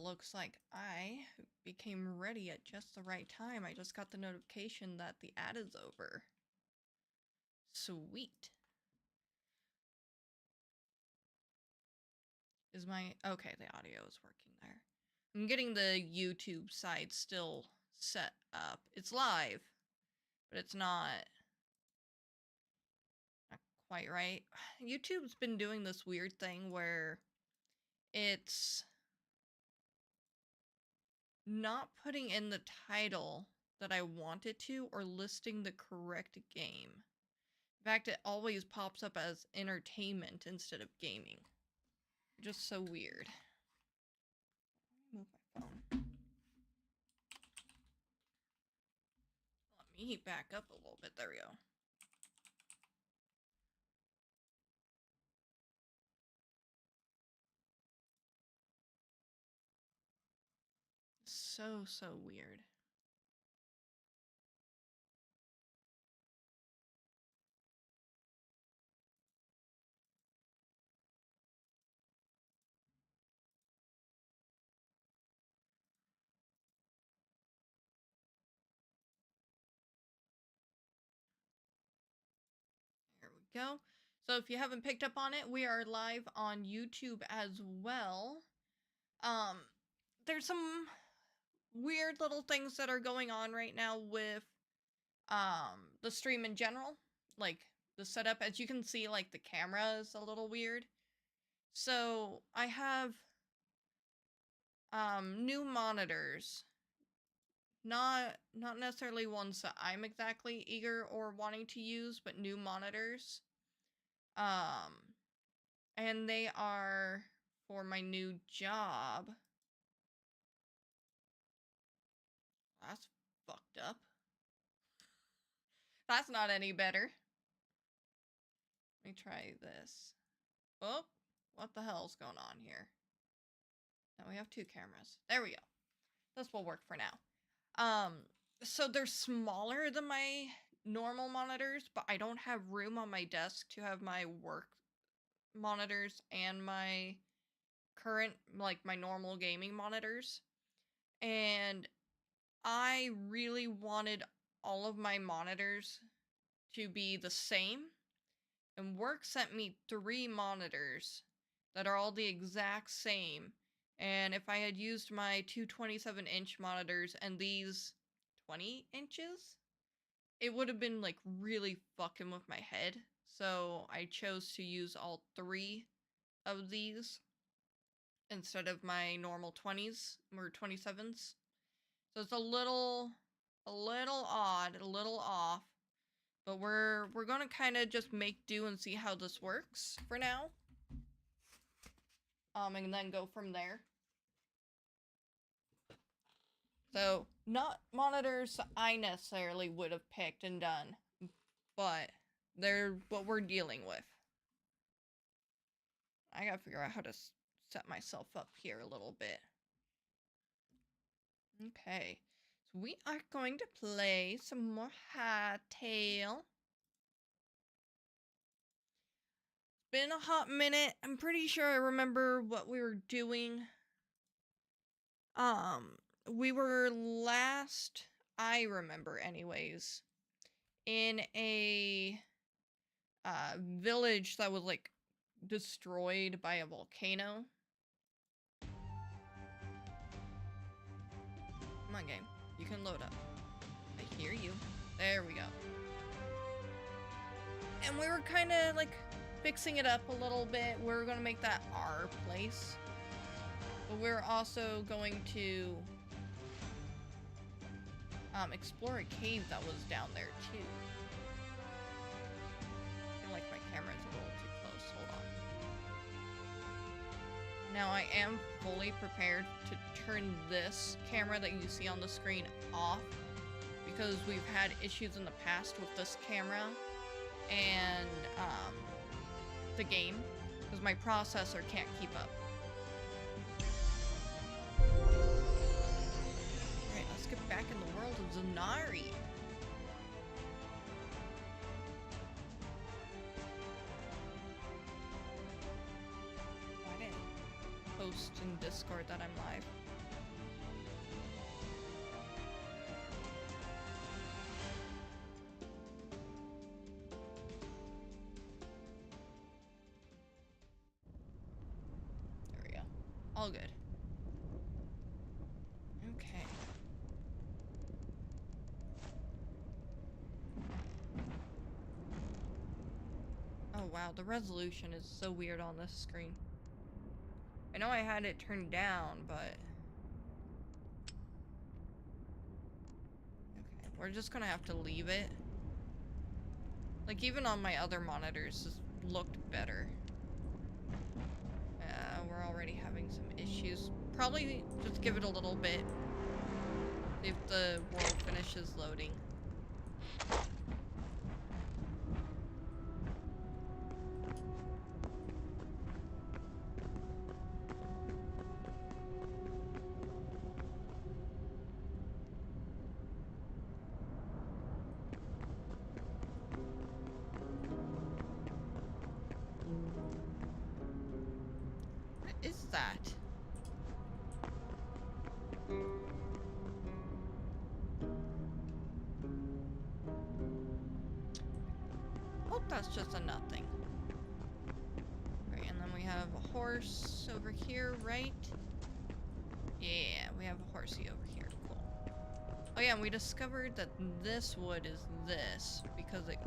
looks like I became ready at just the right time. I just got the notification that the ad is over. Sweet. Is my... Okay, the audio is working there. I'm getting the YouTube side still set up. It's live, but it's not quite right. YouTube's been doing this weird thing where it's not putting in the title that I want it to or listing the correct game. In fact, it always pops up as entertainment instead of gaming. Just so weird. Move my phone. Let me back up a little bit. There we go. So weird. There we go. So if you haven't picked up on it, we are live on YouTube as well. There's some weird little things that are going on right now with the stream in general, like the setup. As you can see, like the camera is a little weird. So I have new monitors, not necessarily ones that I'm exactly eager or wanting to use, but new monitors. And they are for my new job. That's fucked up. That's not any better. Let me try this. Oh, what the hell's going on here? Now we have two cameras. There we go. This will work for now. So they're smaller than my normal monitors, but I don't have room on my desk to have my work monitors and my current, like my normal gaming monitors. And I really wanted all of my monitors to be the same. And work sent me 3 monitors that are all the exact same. And if I had used my two 27-inch monitors and these 20 inches, it would have been like really fucking with my head. So I chose to use all 3 of these instead of my normal 20s or 27s. So it's a little odd, a little off. But we're gonna kind of just make do and see how this works for now. And then go from there. So, not monitors I necessarily would have picked and done, but they're what we're dealing with. I gotta figure out how to set myself up here a little bit. Okay, so we are going to play some more Hytale. Been a hot minute. I'm pretty sure I remember what we were doing. We were last, I remember anyways, in a village that was like destroyed by a volcano. Come on, game. You can load up. I hear you. There we go. And we were kind of like fixing it up a little bit. We were going to make that our place. But we're also going to explore a cave that was down there too. I feel like my camera's a little too close. Hold on. Now I am fully prepared to turn this camera that you see on the screen off because we've had issues in the past with this camera and the game because my processor can't keep up. Alright, let's get back in the world of Zanari. Why didn't I post in Discord that I'm live? All good. Okay. Oh wow, the resolution is so weird on this screen. I know I had it turned down, but... Okay, we're just gonna have to leave it. Like, even on my other monitors, this looked better. We're already having some issues. Probably just give it a little bit. See if the world finishes loading. What is that? Hope that's just a nothing. Right, and then we have a horse over here, right? Yeah, we have a horsey over here. Cool. Oh yeah, and we discovered that this wood is this because it...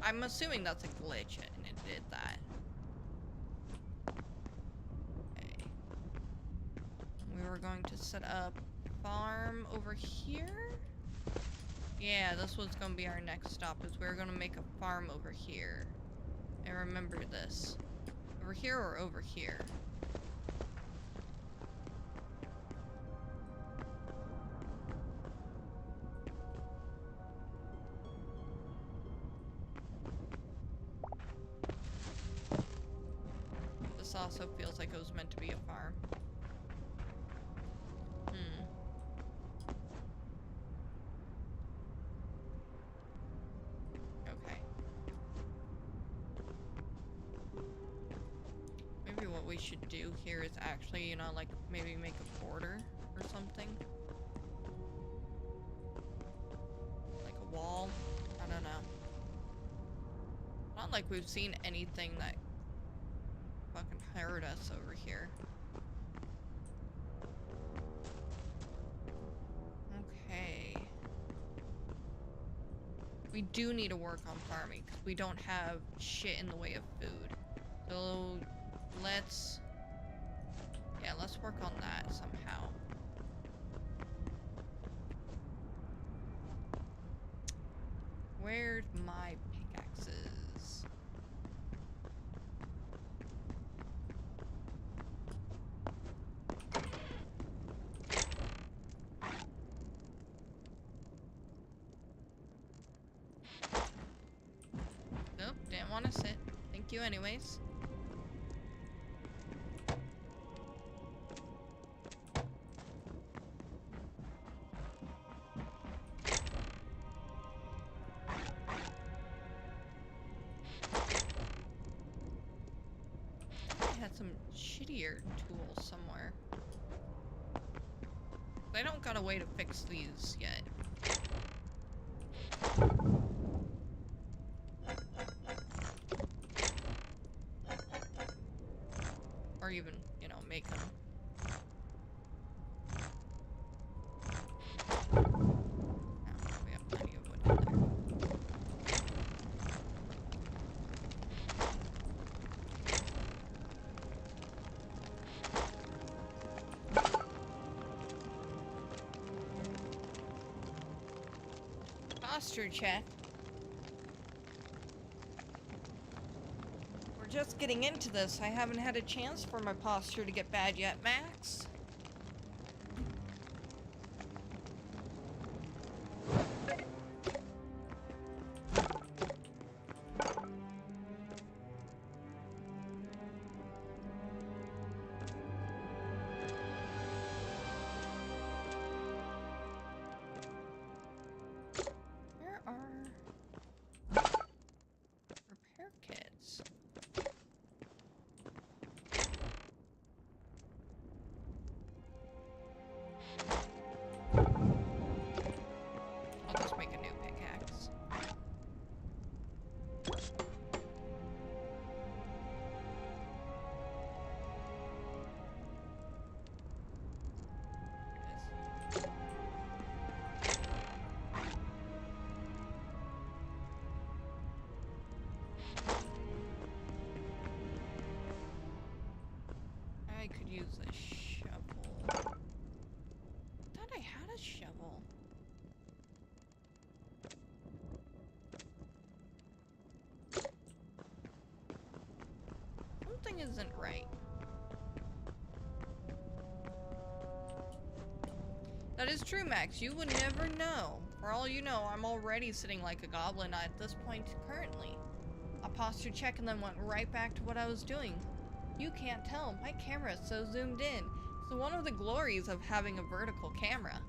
I'm assuming that's a glitch and it did that. Okay. We were going to set up farm over here? Yeah, this was gonna be our next stop, is we're gonna make a farm over here. I remember this. Over here or over here? This also feels like it was meant to be a farm. Okay. Maybe what we should do here is actually, you know, like, maybe make a border or something. Like a wall. I don't know. Not like we've seen anything that fucking hurt us over here. Okay. We do need to work on farming because we don't have shit in the way of food. So let's... yeah, let's work on that somehow. Where's my pickaxes? Nope, didn't want to sit. Thank you anyways. I had some shittier tools somewhere. I don't got a way to fix these yet. Or even, you know, make them. Oh, we have plenty of wood in there. Posture check. We're just getting into this. I haven't had a chance for my posture to get bad yet, Max. Where are repair kits? use a shovel. I thought I had a shovel. Something isn't right. That is true, Max. You would never know. For all you know, I'm already sitting like a goblin at this point currently. I paused to check and then went right back to what I was doing. You can't tell. My camera is so zoomed in. It's one of the glories of having a vertical camera.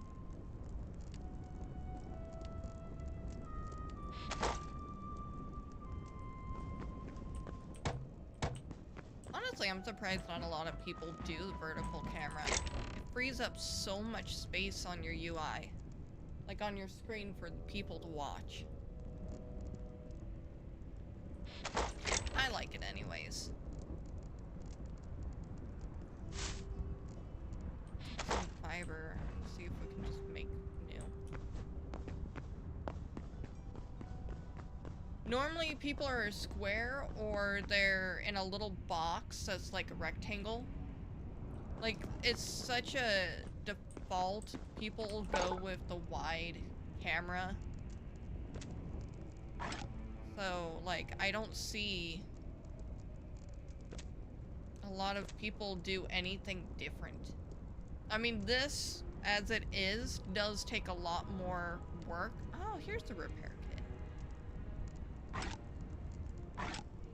Honestly, I'm surprised not a lot of people do the vertical camera. It frees up so much space on your UI. Like on your screen for people to watch. I like it anyways. Some fiber. Let's see if we can just make new. Normally people are square or they're in a little box that's like a rectangle. Like, it's such a default. People go with the wide camera. So, like, I don't see a lot of people do anything different. I mean, this, as it is, does take a lot more work. Oh, here's the repair kit.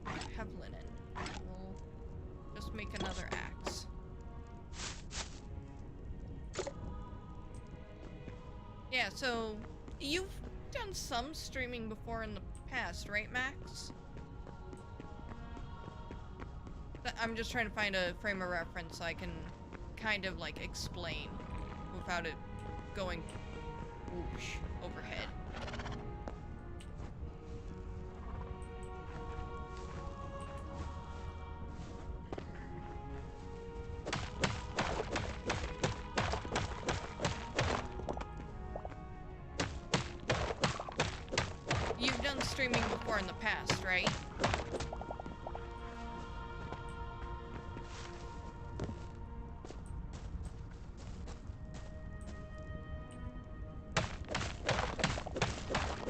I have linen. We'll just make another axe. Yeah, so you've done some streaming before in the past, right, Max? I'm just trying to find a frame of reference so I can kind of like explain without it going whoosh overhead. You've done streaming before in the past, right?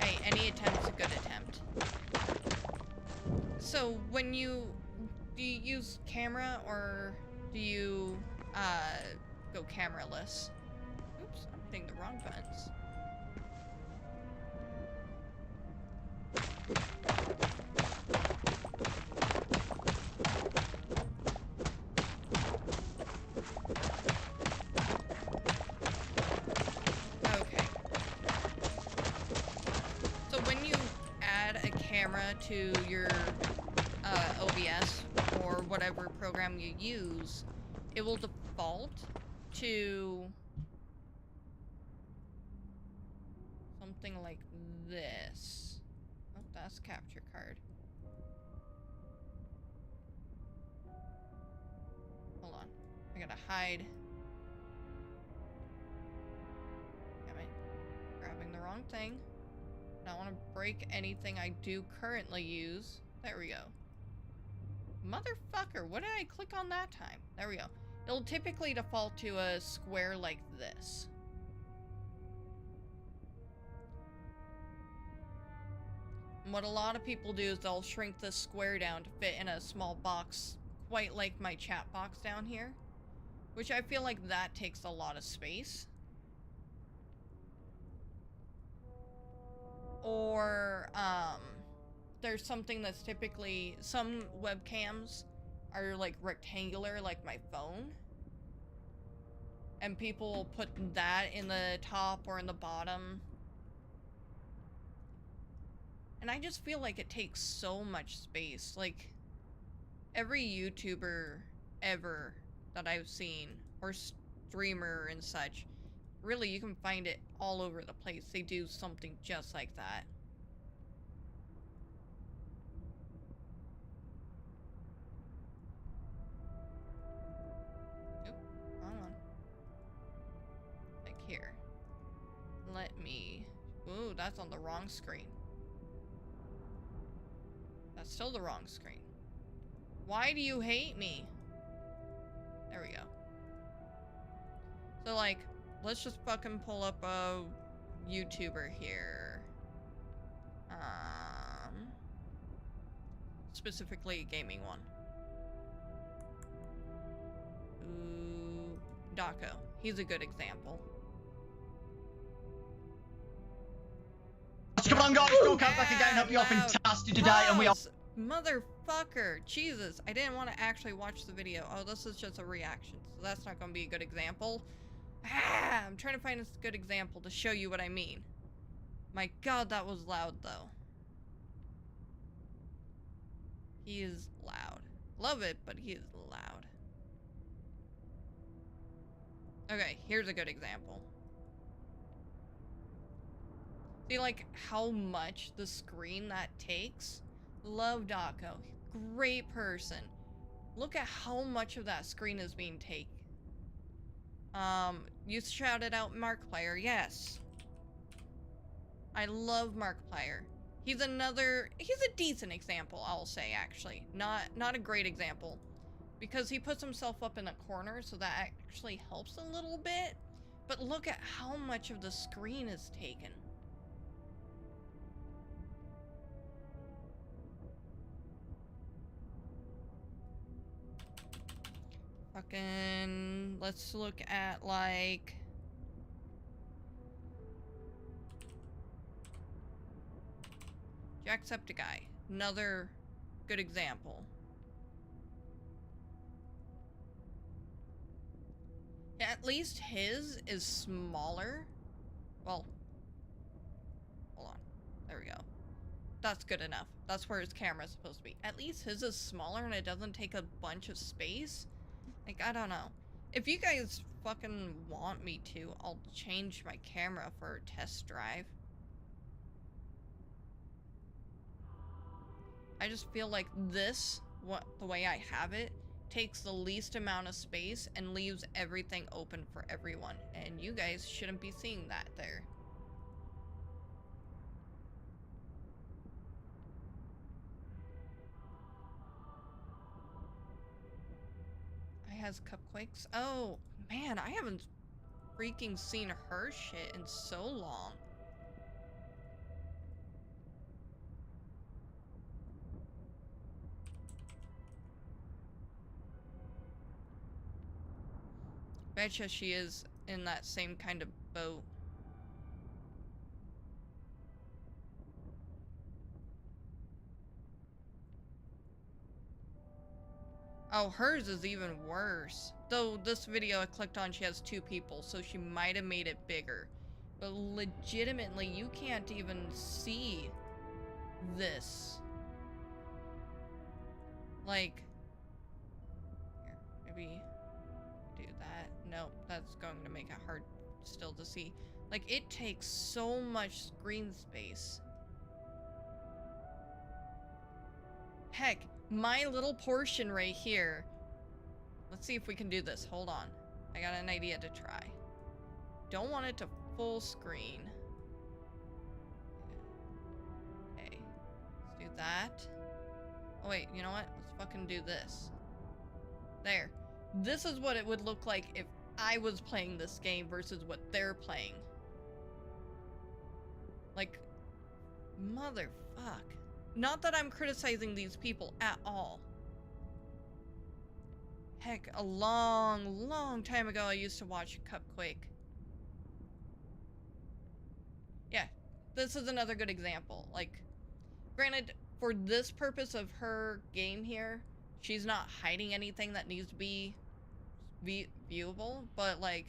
Hey, any attempt's a good attempt. So, when do you use camera or do you, go cameraless? Oops, I'm hitting the wrong buttons. Okay. So when you add a camera to your OBS or whatever program you use, it will default to something like this. Oh, that's capture card. Hold on. I gotta hide. Damn it. Grabbing the wrong thing. I don't want to break anything I do currently use. There we go. Motherfucker, what did I click on that time? There we go. It'll typically default to a square like this. And what a lot of people do is they'll shrink the square down to fit in a small box, quite like my chat box down here. Which I feel like that takes a lot of space. Or, there's something that's typically, some webcams are like rectangular like my phone. And people put that in the top or in the bottom. And I just feel like it takes so much space. Like, every YouTuber ever that I've seen, or streamer and such, really you can find it all over the place. They do something just like that. Here. Let me... Ooh, that's on the wrong screen. That's still the wrong screen. Why do you hate me? There we go. So, like, let's just fucking pull up a YouTuber here. Specifically a gaming one. Ooh, Daco. He's a good example. Come on, guys, go come back again. Hope you're fantastic today, and we are. Motherfucker! Jesus, I didn't want to actually watch the video. Oh, this is just a reaction, so that's not going to be a good example. I'm trying to find a good example to show you what I mean. My god, that was loud, though. He is loud. Love it, but he is loud. Okay, here's a good example. See, like, how much the screen that takes? Love Daco. Great person. Look at how much of that screen is being taken. You shouted out Markiplier, yes. I love Markiplier. He's a decent example, I'll say, actually. Not a great example. Because he puts himself up in a corner, so that actually helps a little bit. But look at how much of the screen is taken. Fucking, let's look at, like... Jacksepticeye. Another good example. At least his is smaller. Well, hold on. There we go. That's good enough. That's where his camera is supposed to be. At least his is smaller and it doesn't take a bunch of space. Like, I don't know. If you guys fucking want me to, I'll change my camera for a test drive. I just feel like this, the way I have it, takes the least amount of space and leaves everything open for everyone. And you guys shouldn't be seeing that there. Has cupquakes. Oh man, I haven't freaking seen her shit in so long. Betcha she is in that same kind of boat. Oh, hers is even worse. Though this video I clicked on, she has 2 people, so she might have made it bigger. But legitimately, you can't even see this. Like, here, maybe do that. Nope, that's going to make it hard still to see. Like, it takes so much screen space. Heck, my little portion right here. Let's see if we can do this. Hold on. I got an idea to try. Don't want it to full screen. Okay. Let's do that. Oh wait, you know what? Let's fucking do this. There. This is what it would look like if I was playing this game versus what they're playing. Like, motherfuck. Not that I'm criticizing these people at all. Heck, a long time ago I used to watch Cupquake. Yeah, this is another good example. Like, granted, for this purpose of her game here, she's not hiding anything that needs to be viewable, but like,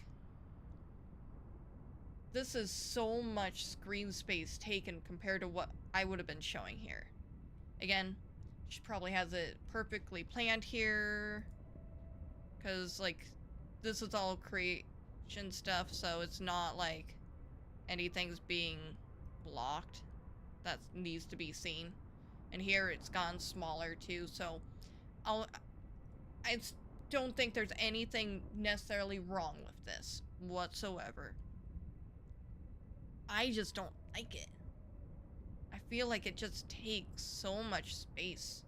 this is so much screen space taken compared to what I would have been showing here. Again, she probably has it perfectly planned here, because like, this is all creation stuff, so it's not like anything's being blocked that needs to be seen. And here it's gone smaller too, so I don't think there's anything necessarily wrong with this whatsoever. I just don't like it. I feel like it just takes so much space.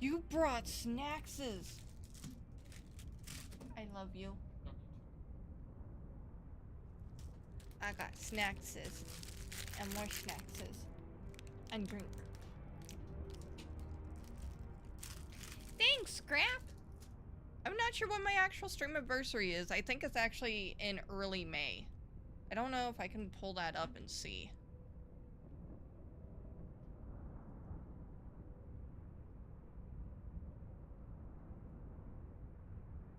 You brought snackses. I love you. I got snackses. And more snackses. And drink. Thanks, Scrap! I'm not sure when my actual stream anniversary is. I think it's actually in early May. I don't know if I can pull that up and see.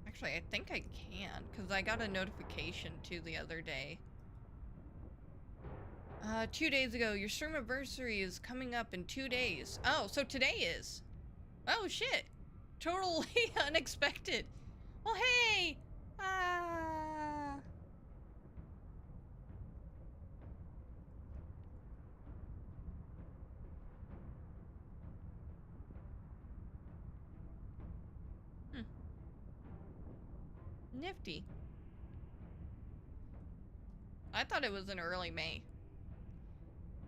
Actually, I think I can, because I got a notification too the other day. 2 days ago, your stream anniversary is coming up in 2 days. Oh, so today is. Oh, shit. Totally unexpected. Well, hey! Nifty. I thought it was in early May.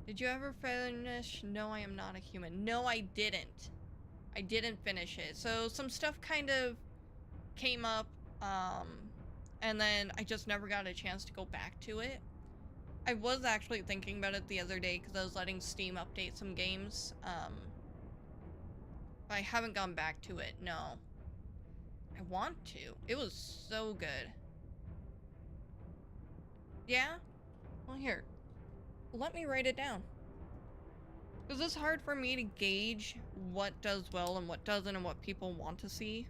Did you ever finish No, I Am Not a Human? No, I didn't. I didn't finish it. So some stuff kind of came up, and then I just never got a chance to go back to it. I was actually thinking about it the other day because I was letting Steam update some games. But I haven't gone back to it, no. I want to. It was so good. Yeah? Well, here. Let me write it down. Because it's hard for me to gauge what does well and what doesn't and what people want to see.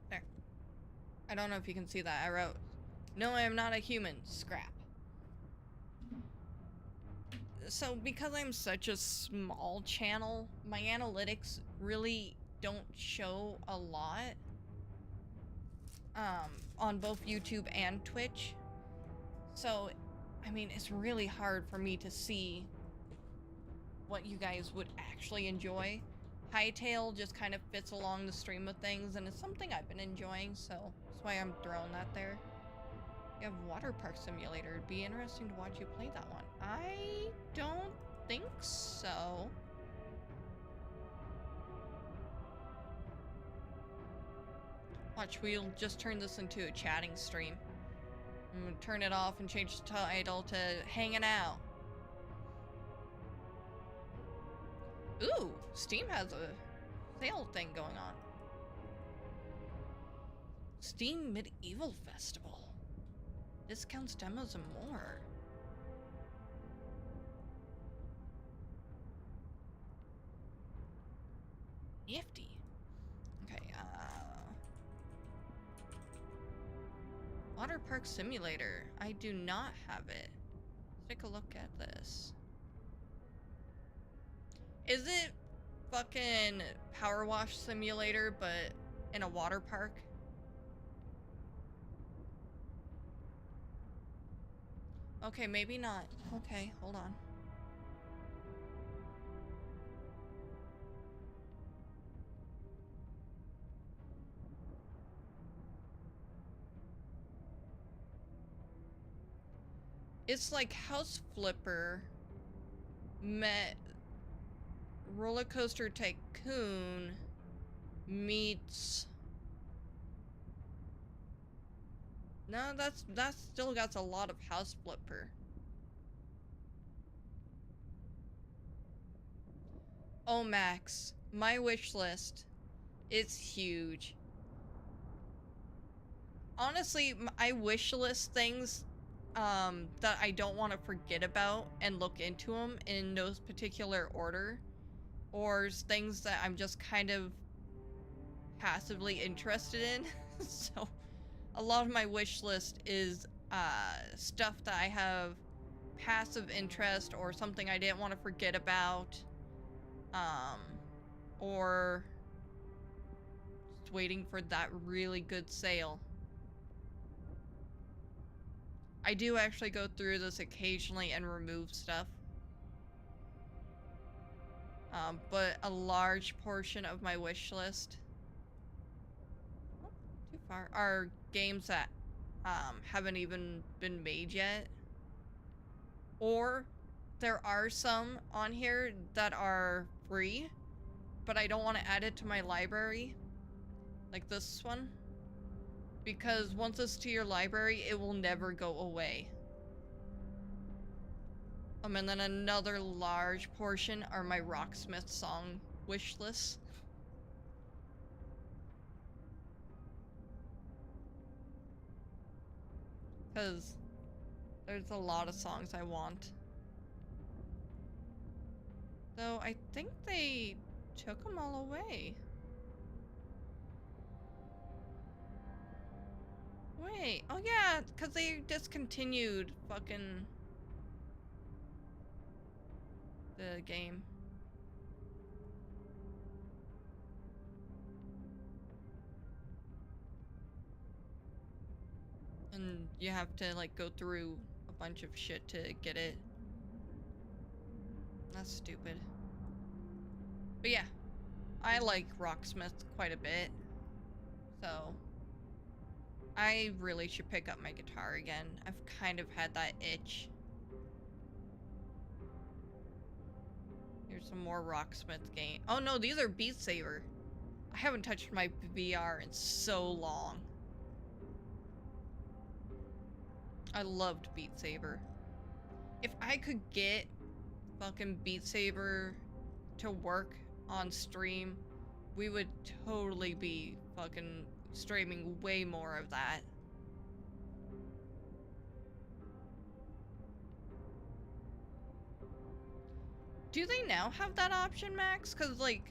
There. I don't know if you can see that. I wrote, no, I am not a human. Scrap. So because I'm such a small channel, my analytics really don't show a lot on both YouTube and Twitch. So, I mean, it's really hard for me to see what you guys would actually enjoy. Hytale just kind of fits along the stream of things, and it's something I've been enjoying, so that's why I'm throwing that there. You have Water Park Simulator. It'd be interesting to watch you play that one. I don't think so. Watch, we'll just turn this into a chatting stream. I'm gonna turn it off and change the title to Hanging Out. Ooh, Steam has a sale thing going on. Steam Medieval Festival. Discounts, demos, and more. Nifty. Okay, Water Park Simulator. I do not have it. Let's take a look at this. Is it fucking Power Wash Simulator, but in a water park? Okay, maybe not. Okay, hold on. It's like House Flipper met Roller Coaster Tycoon meets... No, that's still got a lot of House Flipper. Oh, Max, my wish list is huge. Honestly, I wish list things that I don't want to forget about and look into them in no particular order, or things that I'm just kind of passively interested in. So a lot of my wish list is stuff that I have passive interest or something I didn't want to forget about, or just waiting for that really good sale. I do actually go through this occasionally and remove stuff. But a large portion of my wish list far are games that haven't even been made yet. Or there are some on here that are free, but I don't want to add it to my library. Like this one. Because once it's to your library, it will never go away. And then another large portion are my Rocksmith song wish lists. Because there's a lot of songs I want. Though I think they took them all away. Wait, oh yeah, because they discontinued fucking the game. And you have to like go through a bunch of shit to get it. That's stupid. But yeah, I like Rocksmith quite a bit. So I really should pick up my guitar again. I've kind of had that itch. Here's some more Rocksmith game. Oh no, these are Beat Saber. I haven't touched my VR in so long. I loved Beat Saber. If I could get fucking Beat Saber to work on stream, we would totally be fucking streaming way more of that. Do they now have that option, Max? Because, like,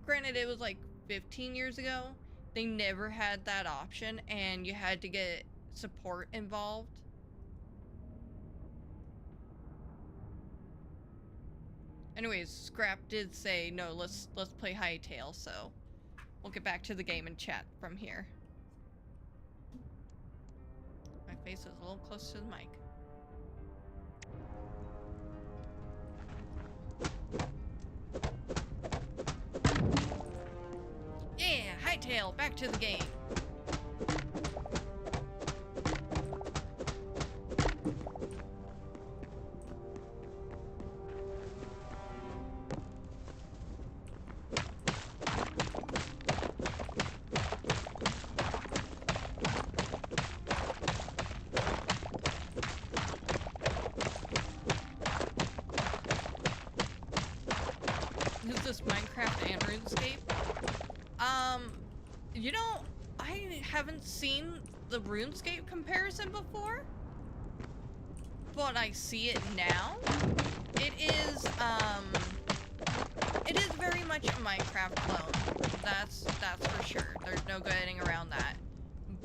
granted, it was like 15 years ago. They never had that option, and you had to get support involved. Anyways, Scrap did say, no, let's play Hytale, so we'll get back to the game and chat from here. My face is a little close to the mic. Yeah, Hytale, back to the game. Is this Minecraft and RuneScape? You know, I haven't seen the RuneScape comparison before, but I see it now. It is very much a Minecraft clone. That's for sure. There's no getting around that.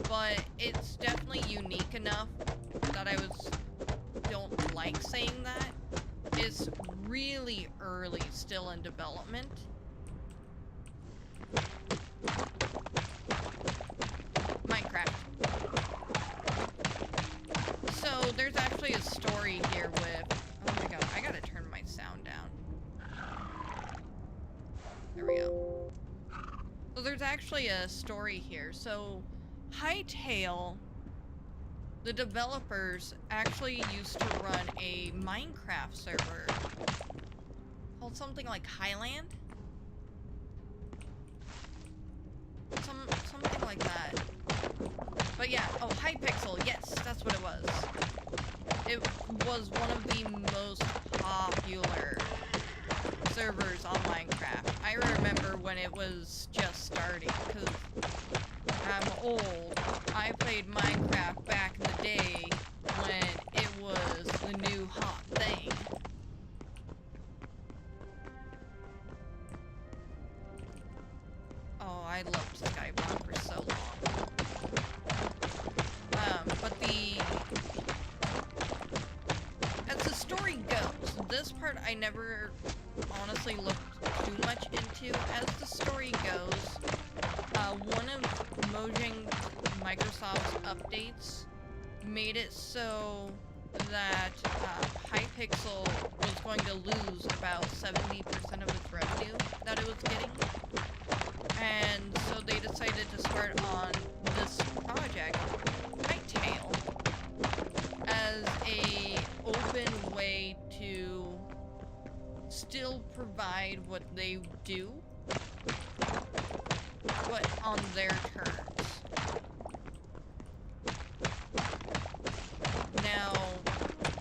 But it's definitely unique enough that I don't like saying that. It's really early still in development. Minecraft. So there's actually a story here with, oh my god, I gotta turn my sound down. There we go. So there's actually a story here. So Hytale, the developers actually used to run a Minecraft server called something like Highland? Something like that. But yeah, oh, Hypixel, yes, that's what it was. It was one of the most popular servers on Minecraft. I remember when it was just starting, because I'm old. I played Minecraft back in the day when it was the new hot thing. Oh, I loved Skyblock for so long. But as the story goes, this part I never honestly looked too much into. As the story goes, one of Microsoft's updates made it so that Hypixel was going to lose about 70% of its revenue that it was getting. And so they decided to start on this what they do, but on their terms. Now,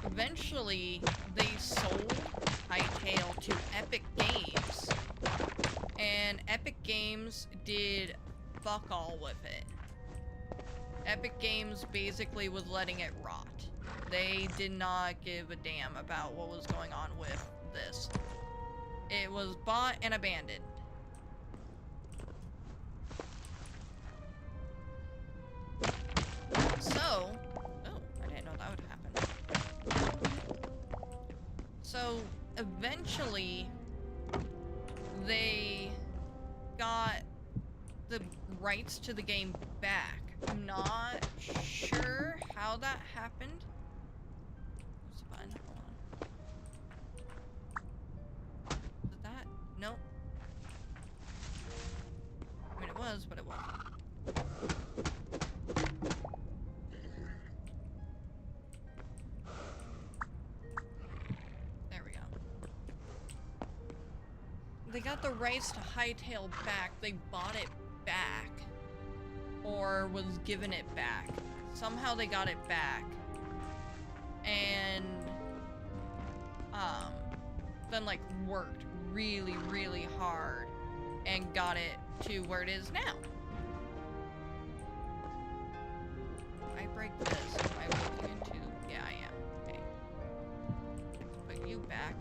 eventually, they sold Hytale to Epic Games, and Epic Games did fuck all with it. Epic Games basically was letting it rot. They did not give a damn about what was going on with this. It was bought and abandoned. So, oh, I didn't know that would happen. So, eventually, they got the rights to the game back. I'm not sure how that happened. Where's the button? Hold on. Is it that? Nope. I mean, it was, but it wasn't. There we go. They got the rights to Hytale back. They bought it back. Or was given it back. Somehow they got it back. And then like worked really, really hard and got it to where it is now. If I break this, am I looking into? Yeah, I am. Okay. Put you back.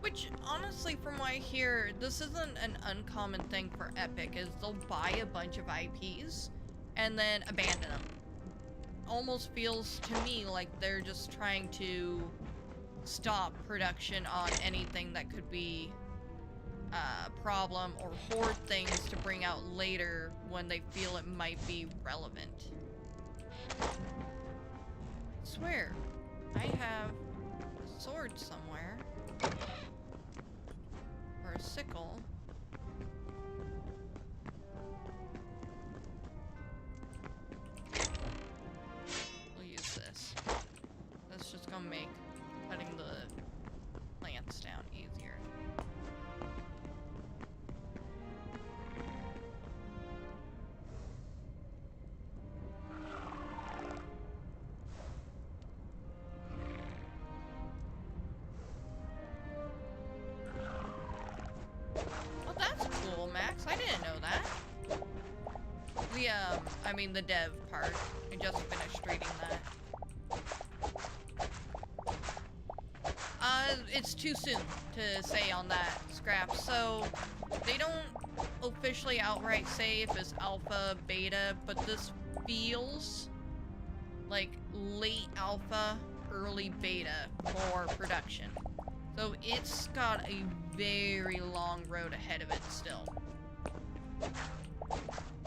Which, honestly, from what I hear, this isn't an uncommon thing for Epic, is they'll buy a bunch of IPs and then abandon them. Almost feels to me like they're just trying to stop production on anything that could be a problem, or hoard things to bring out later when they feel it might be relevant. I swear, I have a sword somewhere. Or a sickle. We'll use this. That's just gonna make cutting the plants down easier. Max, I didn't know that. I mean the dev part. I just finished reading that. It's too soon to say on that, Scrap. So, they don't officially outright say if it's alpha, beta, but this feels like late alpha, early beta for production. So it's got a very long road ahead of it still.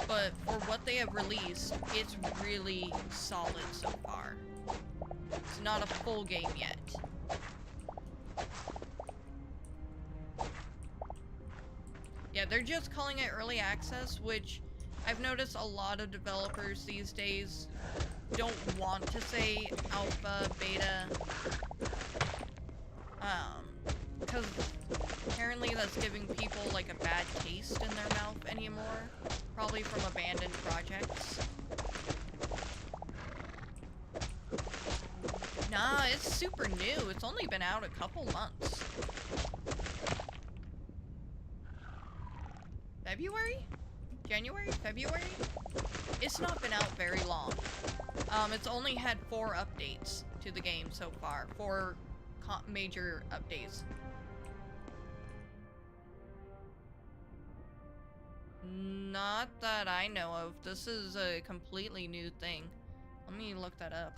But for what they have released, it's really solid so far. It's not a full game yet. Yeah, they're just calling it early access, which I've noticed a lot of developers these days don't want to say alpha, beta. Because apparently that's giving people like a bad taste in their mouth anymore. Probably from abandoned projects. Nah, it's super new. It's only been out a couple months. February? January? February? It's not been out very long. It's only had 4 updates to the game so far. 4 major updates. Not that I know of. This is a completely new thing. Let me look that up.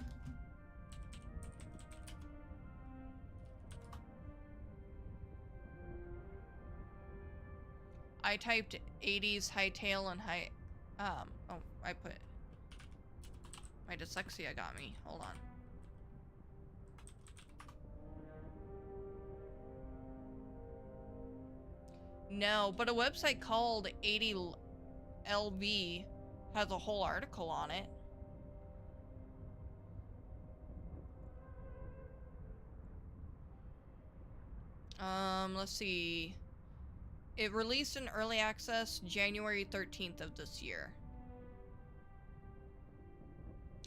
I typed 80s Hytale and oh, I put... My dyslexia got me. Hold on. No, but a website called 80LV has a whole article on it. Let's see. It released in early access January 13th of this year.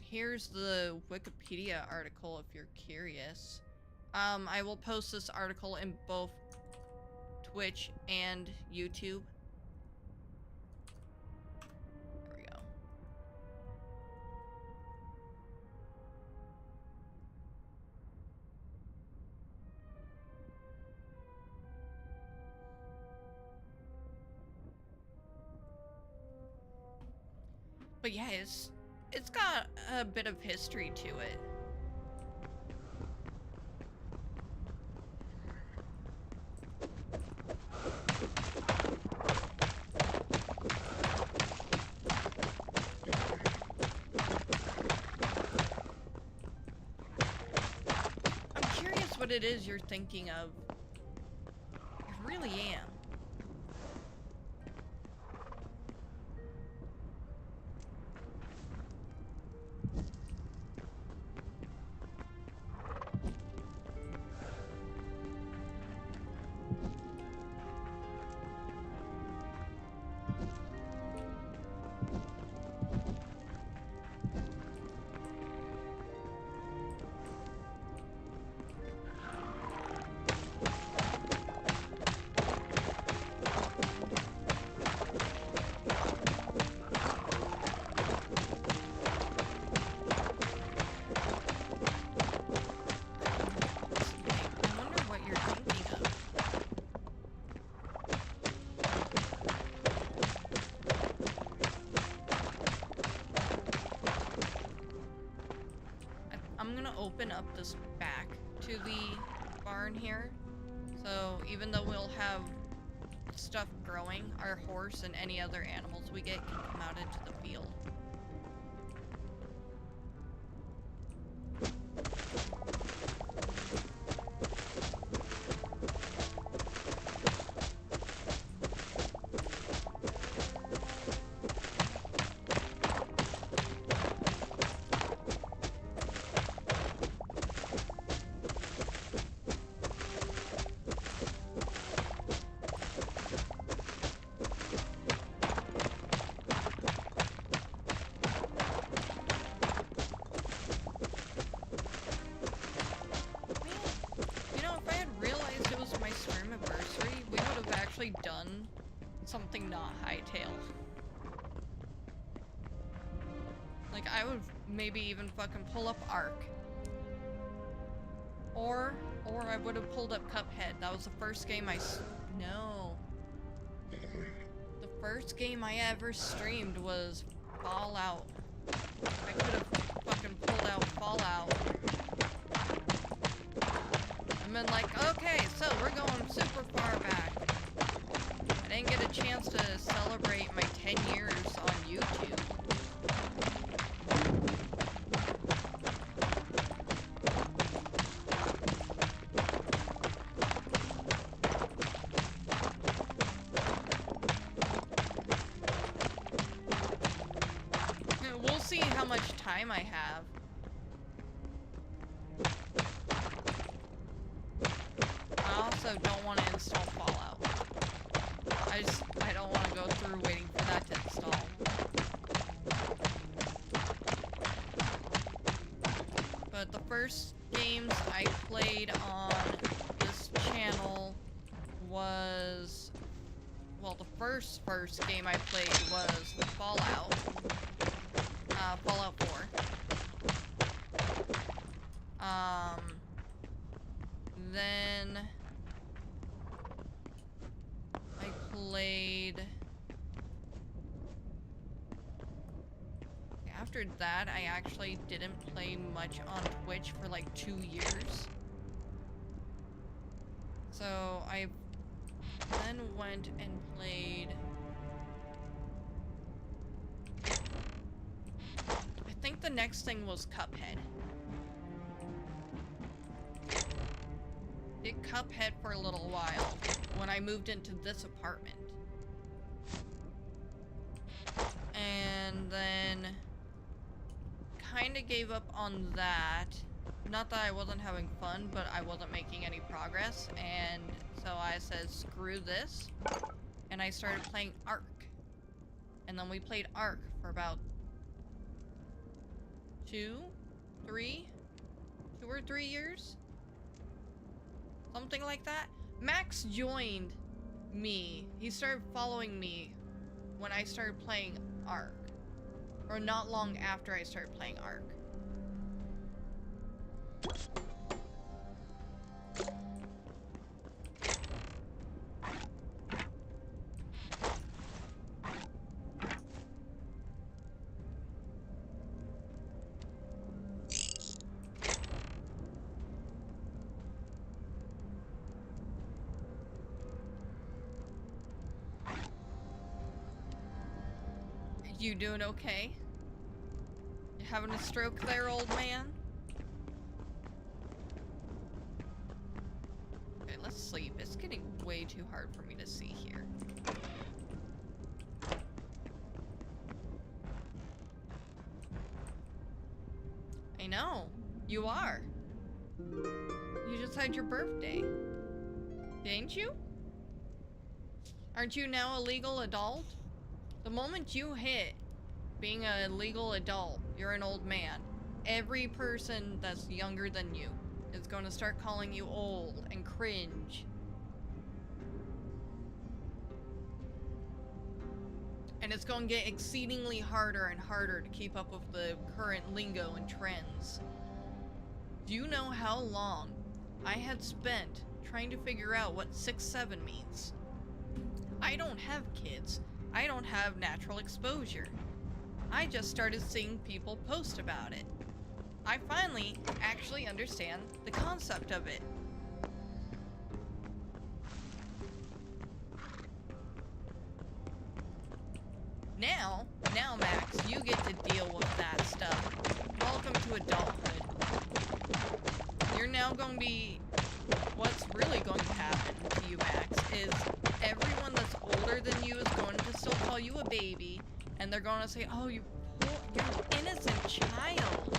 Here's the Wikipedia article if you're curious. I will post this article in both Twitch and YouTube. There we go. But yeah, it's got a bit of history to it. I'm curious what it is you're thinking of. I really am. Open up this back to the barn here, so even though we'll have stuff growing, our horse and any other animals we get can come out into the field. Done something not Hytale. Like, I would maybe even fucking pull up Ark. Or I would have pulled up Cuphead. That was the first game No. The first game I ever streamed was Fallout. I could have fucking pulled out Fallout. And been like, okay, so we're going super far back. I didn't get a chance to celebrate my 10 years on YouTube. We'll see how much time I have. I also don't want to install Fallout. I don't want to go through waiting for that to install. But the first games I played on this channel was... Well, the first game I played was Fallout. Fallout 4. Then... I played... After that, I actually didn't play much on Twitch for like 2 years. So I then went and played... I think the next thing was Cuphead. It Cuphead for a little while when I moved into this apartment. And then kind of gave up on that. Not that I wasn't having fun, but I wasn't making any progress. And so I said, screw this. And I started playing Ark. And then we played Ark for about 2 or 3 years? Something like that. Max joined me. He started following me when I started playing Ark. Or not long after I started playing Ark. You doing okay? You having a stroke there, old man? Okay, let's sleep. It's getting way too hard for me to see here. I know. You are. You just had your birthday. Didn't you? Aren't you now a legal adult? The moment you hit being a legal adult, you're an old man. Every person that's younger than you is going to start calling you old and cringe. And it's going to get exceedingly harder and harder to keep up with the current lingo and trends. Do you know how long I had spent trying to figure out what 6'7" means? I don't have kids. I don't have natural exposure. I just started seeing people post about it. I finally actually understand the concept of it. Now, Max, you get to deal with that stuff. Welcome to adulthood. You're now going to be... What's really going to happen to you, Max, is everyone that's older than you is going to still call you a baby, and they're going to say, oh, you're an innocent child.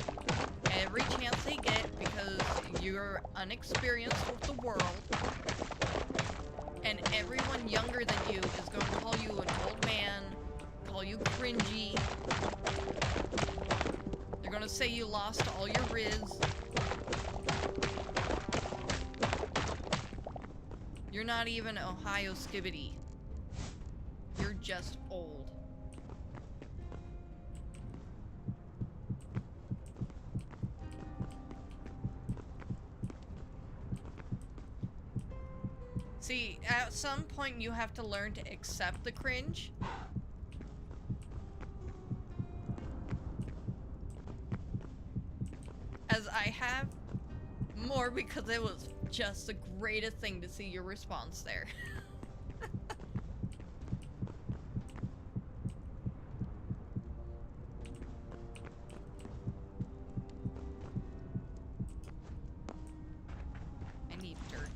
Every chance they get, because you're unexperienced with the world, and everyone younger than you is going to call you an old man, call you cringy. They're going to say you lost all your riz. You're not even Ohio Skibbity. You're just old. See, at some point you have to learn to accept the cringe. As I have, more because it was just the greatest thing to see your response there. I need dirt.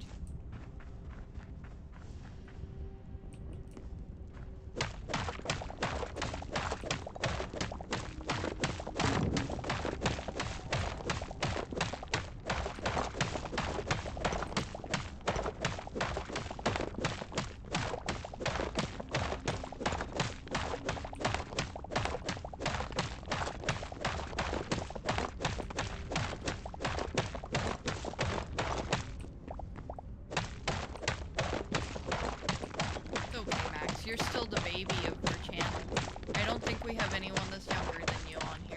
You're still the baby of our channel. I don't think we have anyone that's younger than you on here.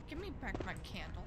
Give me back my candle.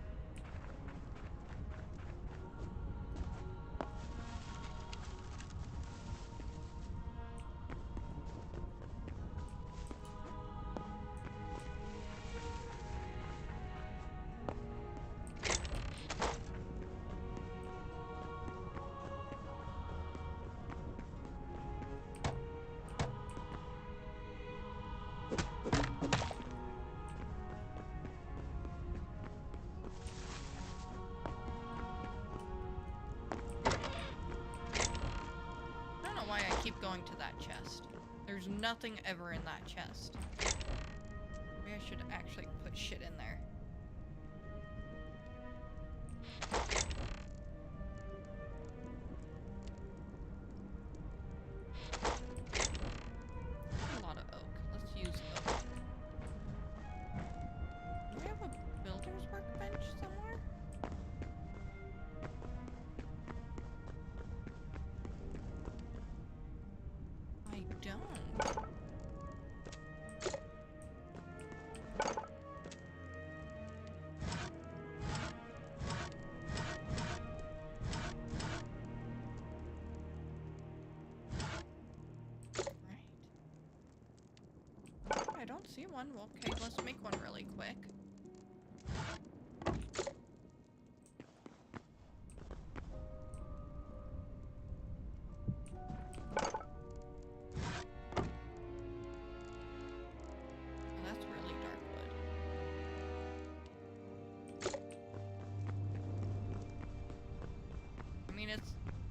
Why I keep going to that chest. There's nothing ever in that chest. Maybe I should actually put shit in there. A lot of oak. Let's use oak. Do we have a builder's workbench somewhere? I don't. Right. I don't see one. Well, okay, let's make one really quick.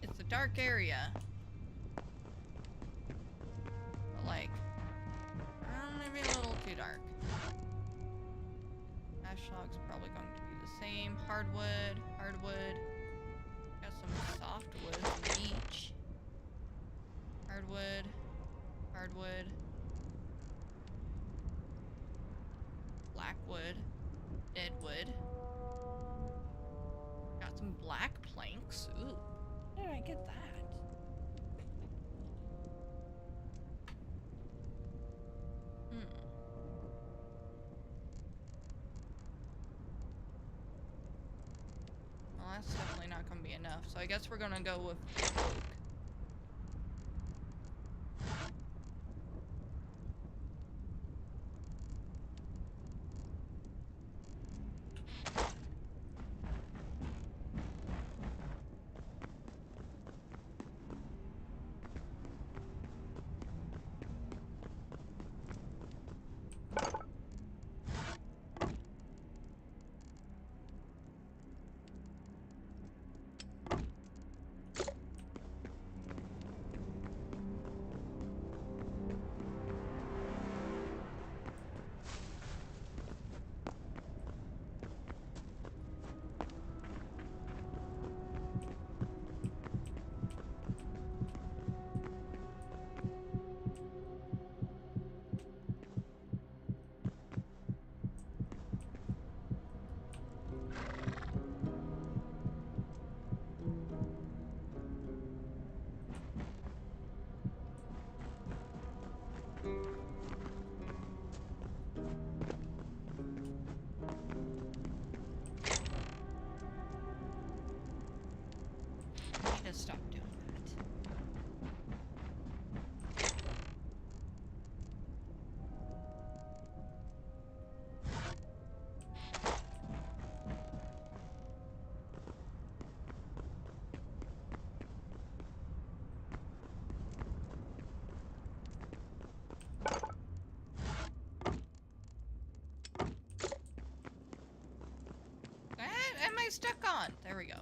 It's a dark area. But like, maybe a little too dark. Ash log's probably going to be the same. Hardwood. Got some softwood, some beech. Hardwood. Blackwood. Deadwood. Got some black planks. Ooh. Where did I get that? Well, that's definitely not gonna be enough, so I guess we're gonna go with oak. I need to stop doing that. What am I stuck on? There we go.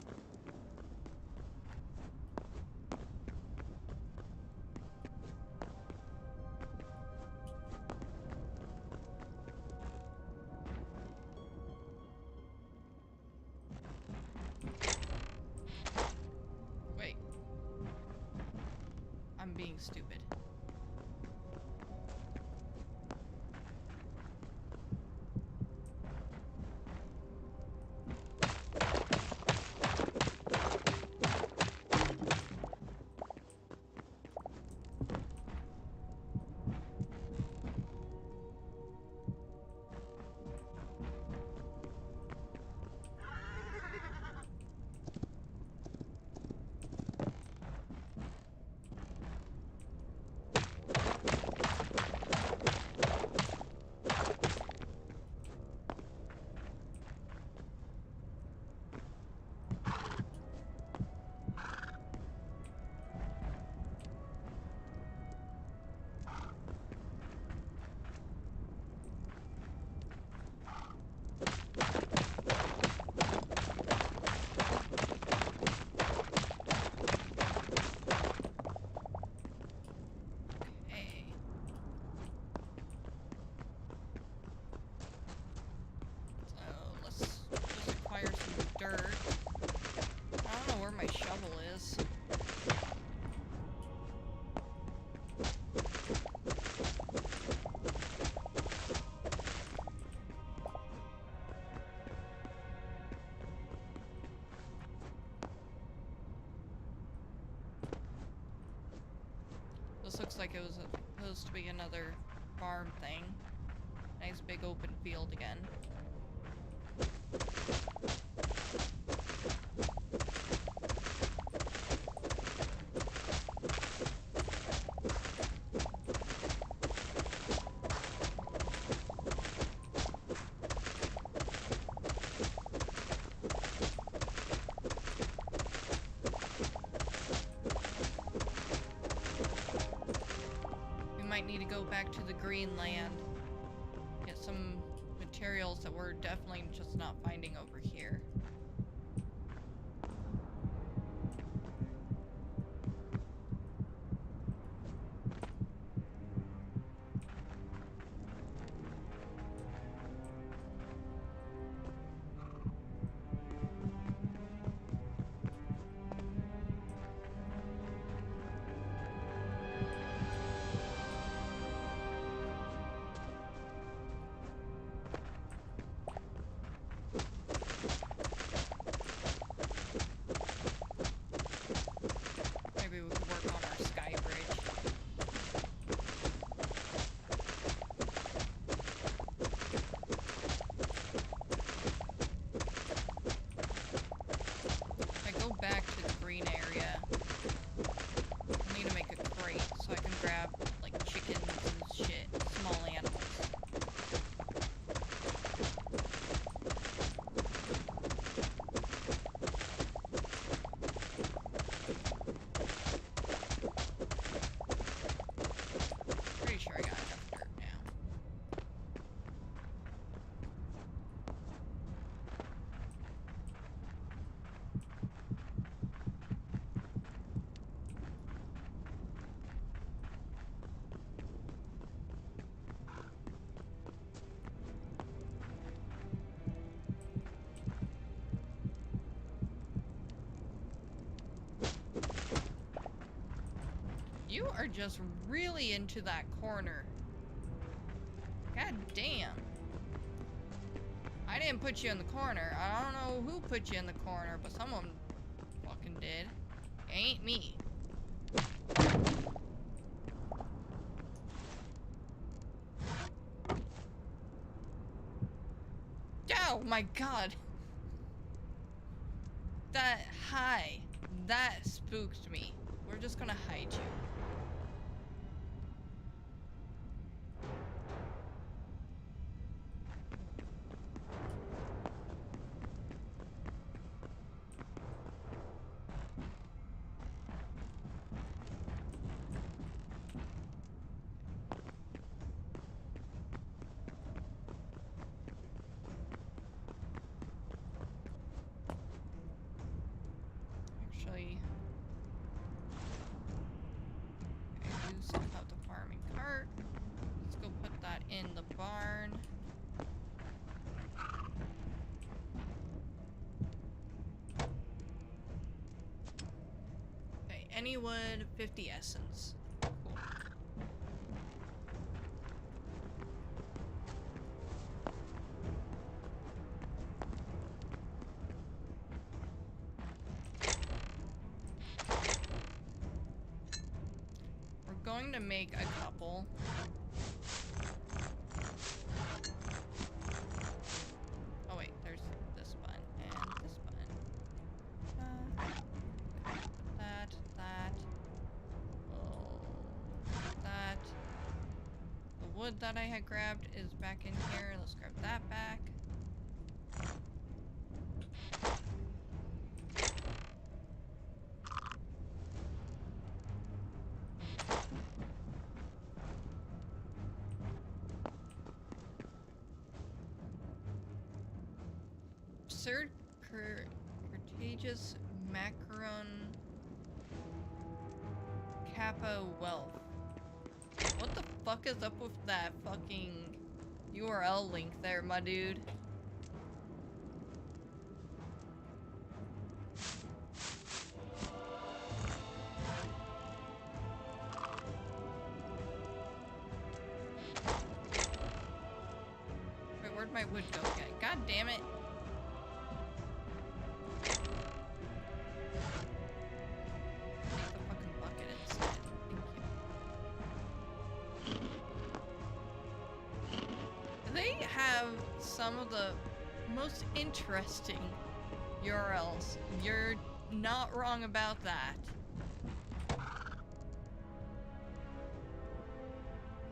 Wait. I'm being stupid. looks like it was supposed to be another farm thing. Nice big open field again. Need to go back to the green land, get some materials that we're definitely just not finding over here. You are just really into that corner. God damn. I didn't put you in the corner. I don't know who put you in the corner, but someone fucking did. It ain't me. Oh my god. That spooked me. We're just gonna hide you. Actually, I do still have the farming cart. Let's go put that in the barn. Okay, any wood, 50 essence. Cool. Going to make a couple. Oh wait, there's this button and this button. That. Oh, that. The wood that I had grabbed is back in here. Let's grab that back. Absurd Cretaceous Macaron Kappa Wealth. What the fuck is up with that fucking URL link there, my dude? Wait, where'd my wood go again? God damn it. Make the fucking bucket instead. Thank you. some of the most interesting URLs. You're not wrong about that.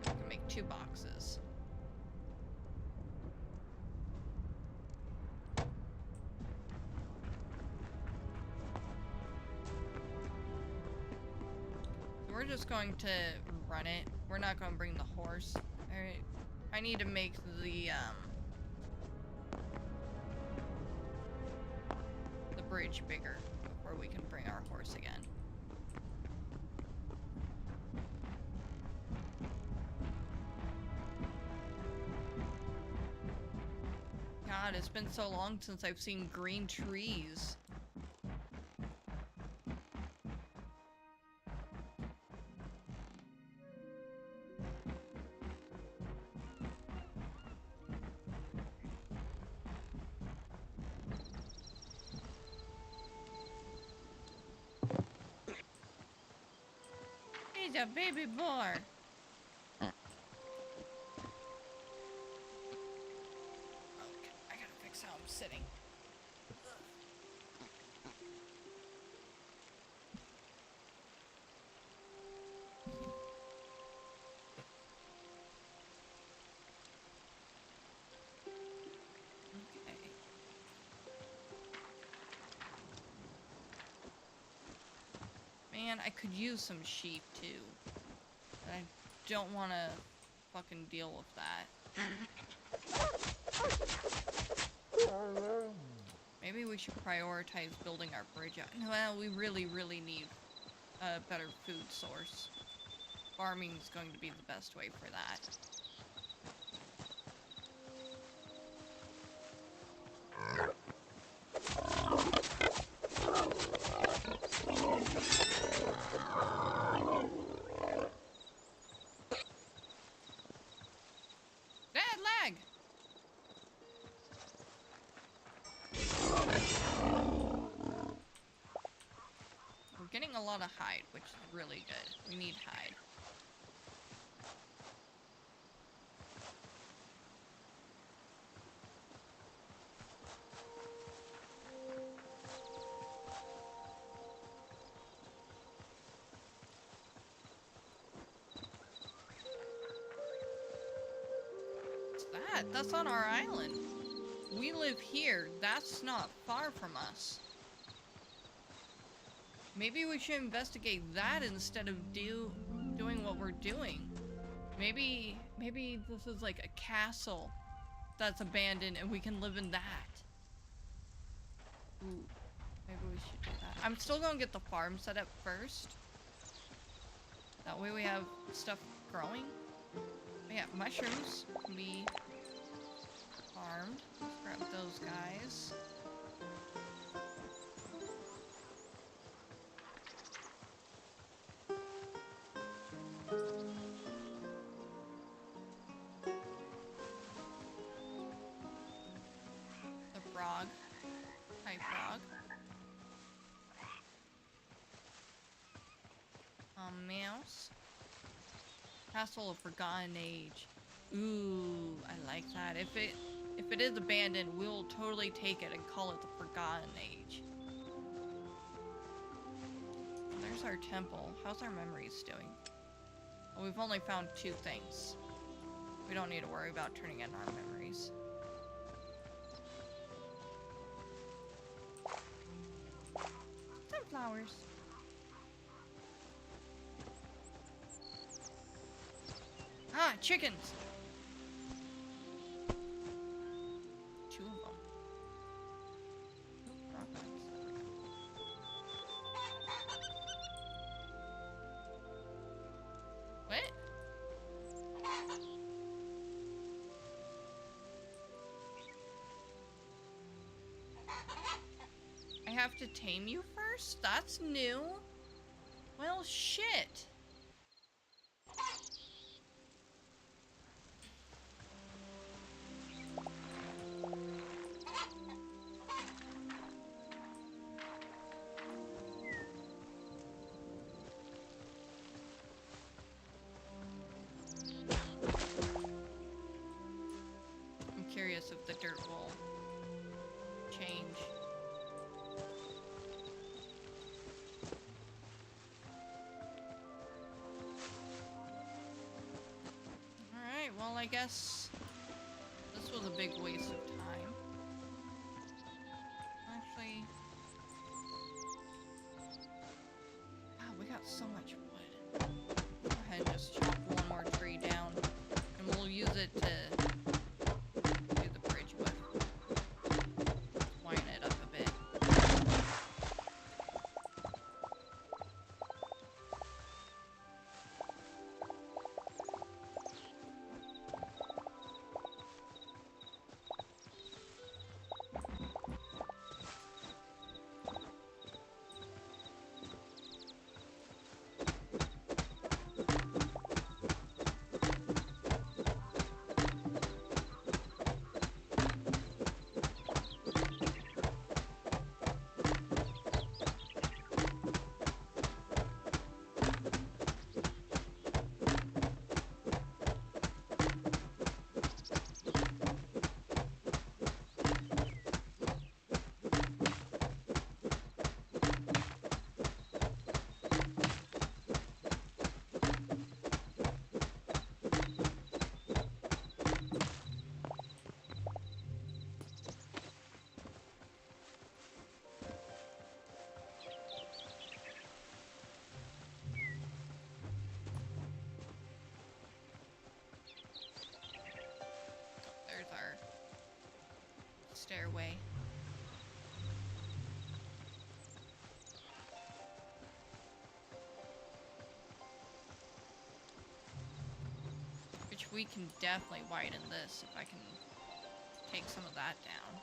We can make 2 boxes. We're just going to run it. We're not going to bring the horse. Alright. I need to make the bridge bigger before we can bring our horse again. God, it's been so long since I've seen green trees. He's a baby boar. Okay, I gotta fix how I'm sitting. Okay. Man, I could use some sheep too. But I don't want to fucking deal with that. Maybe we should prioritize building our bridge out. Well, we really, really need a better food source. Farming is going to be the best way for that. Bad lag! We're getting a lot of hide, which is really good. We need hide. What's that? That's on our island. We live here. That's not far from us. Maybe we should investigate that instead of doing what we're doing. Maybe this is like a castle that's abandoned and we can live in that. Ooh, maybe we should do that. I'm still gonna get the farm set up first. That way we have stuff growing. But yeah, mushrooms can be farmed. Let's grab those guys. Frog. Hi, frog. Mouse. Castle of Forgotten Age. Ooh, I like that. If it is abandoned, we'll totally take it and call it the Forgotten Age. There's our temple. How's our memories doing? Well, we've only found 2 things. We don't need to worry about turning in our memories. Sunflowers. Ah, chickens! 2 of them. What? I have to tame you first? That's new. Well, shit. I'm curious if the I guess this was a big waste of time. Actually, wow, we got so much wood. Go ahead and just chop one more tree down, and we'll use it to do the bridge with. Widen it up a bit. There's our stairway. Which we can definitely widen this if I can take some of that down.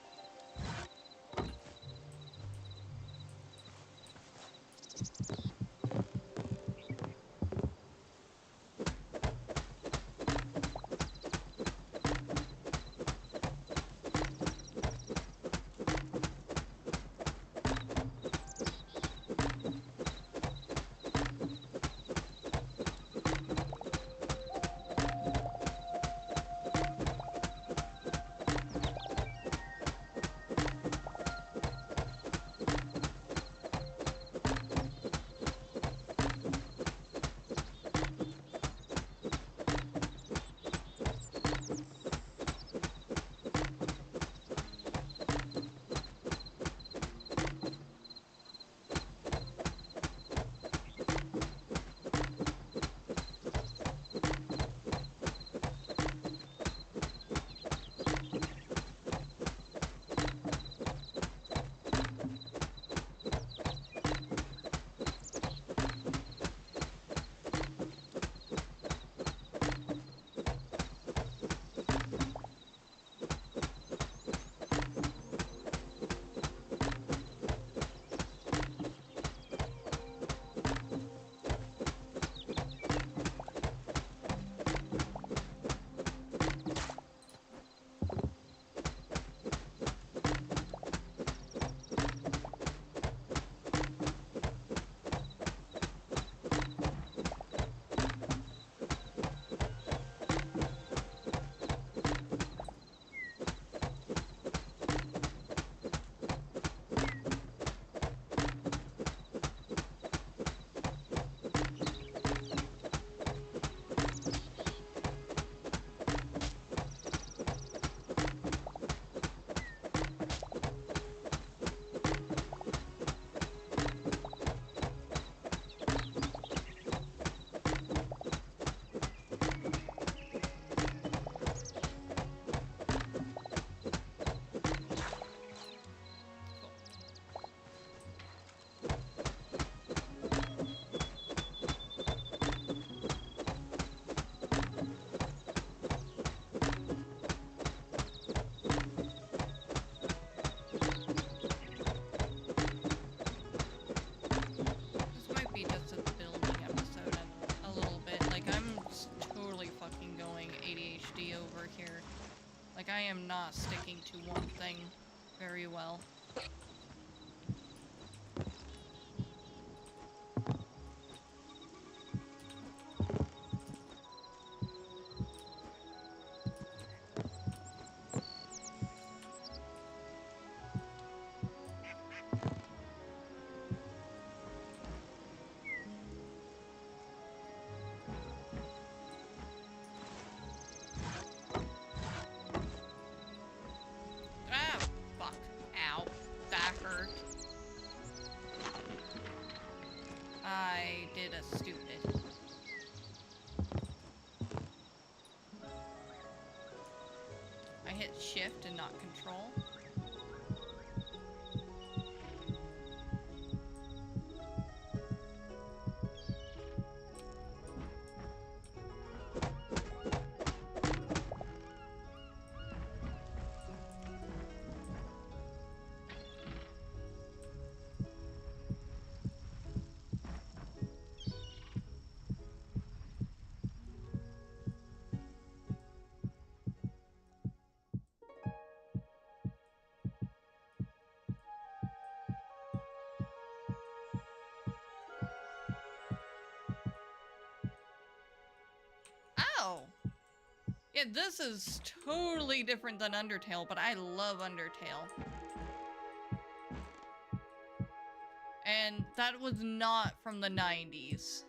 I am not sticking to one thing very well. it as stupid. I hit shift and not control. Ow! Yeah, this is totally different than Undertale, but I love Undertale. And that was not from the 90s.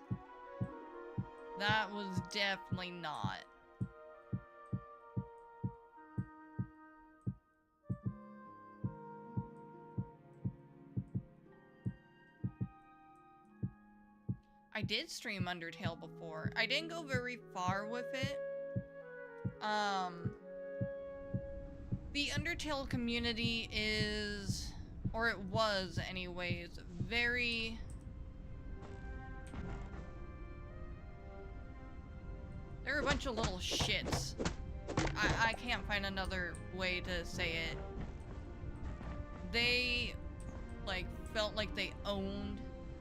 That was definitely not. I did stream Undertale before. I didn't go very far with it. The Undertale community is, or it was anyways, very... They're a bunch of little shits. I can't find another way to say it. They, like, felt like they owned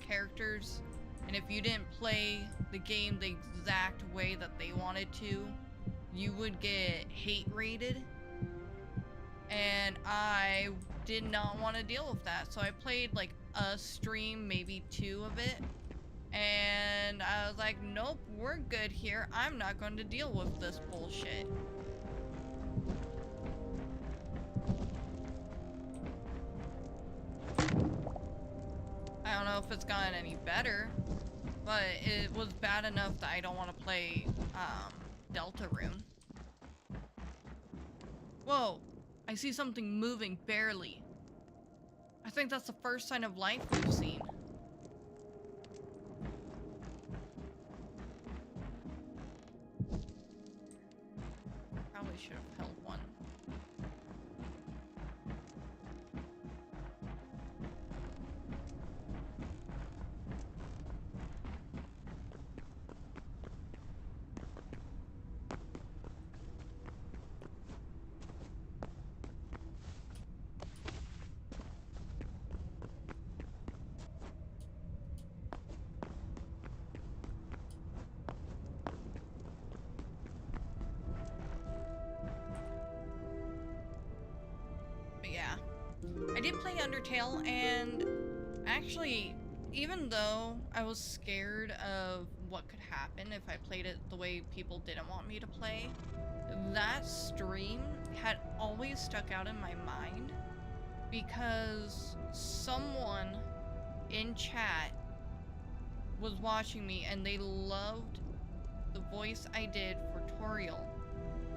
characters, and if you didn't play the game the exact way that they wanted to, you would get hate rated. And I did not want to deal with that, so I played like a stream, maybe 2 of it, and I was like, nope, we're good here. I'm not going to deal with this bullshit. I don't know if it's gotten any better, but it was bad enough that I don't want to play Deltarune. Whoa, I see something moving barely. I think that's the first sign of life we've seen. Probably should have held one. I did play Undertale, and actually, even though I was scared of what could happen if I played it the way people didn't want me to play, that stream had always stuck out in my mind because someone in chat was watching me and they loved the voice I did for Toriel.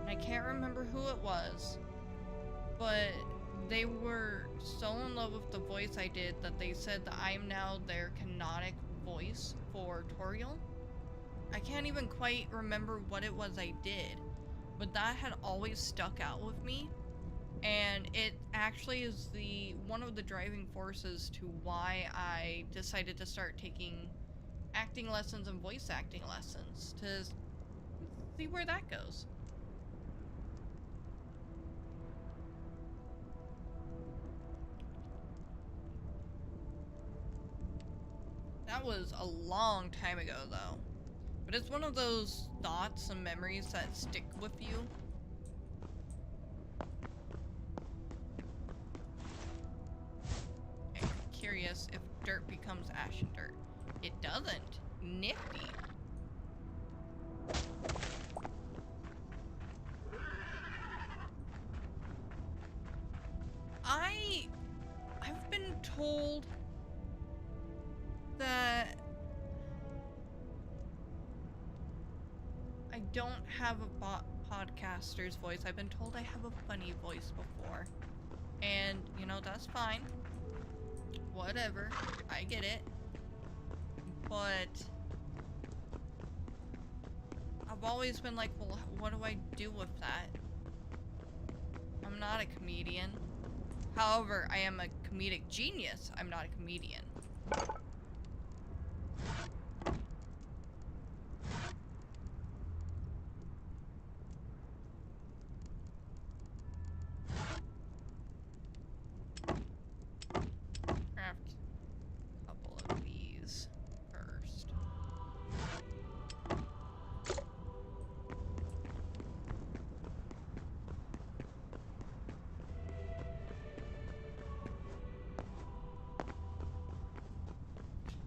And I can't remember who it was, but they were so in love with the voice I did that they said that I'm now their canonic voice for Toriel. I can't even quite remember what it was I did, but that had always stuck out with me, and it actually is one of the driving forces to why I decided to start taking acting lessons and voice acting lessons, to see where that goes. That was a long time ago, though. But it's one of those thoughts and memories that stick with you. I'm curious if dirt becomes ashen dirt. It doesn't. Nifty. I've been told that I don't have a podcaster's voice. I've been told I have a funny voice before. And, you know, that's fine. Whatever. I get it. But I've always been like, well, what do I do with that? I'm not a comedian. However, I am a comedic genius. I'm not a comedian. Craft a couple of these first.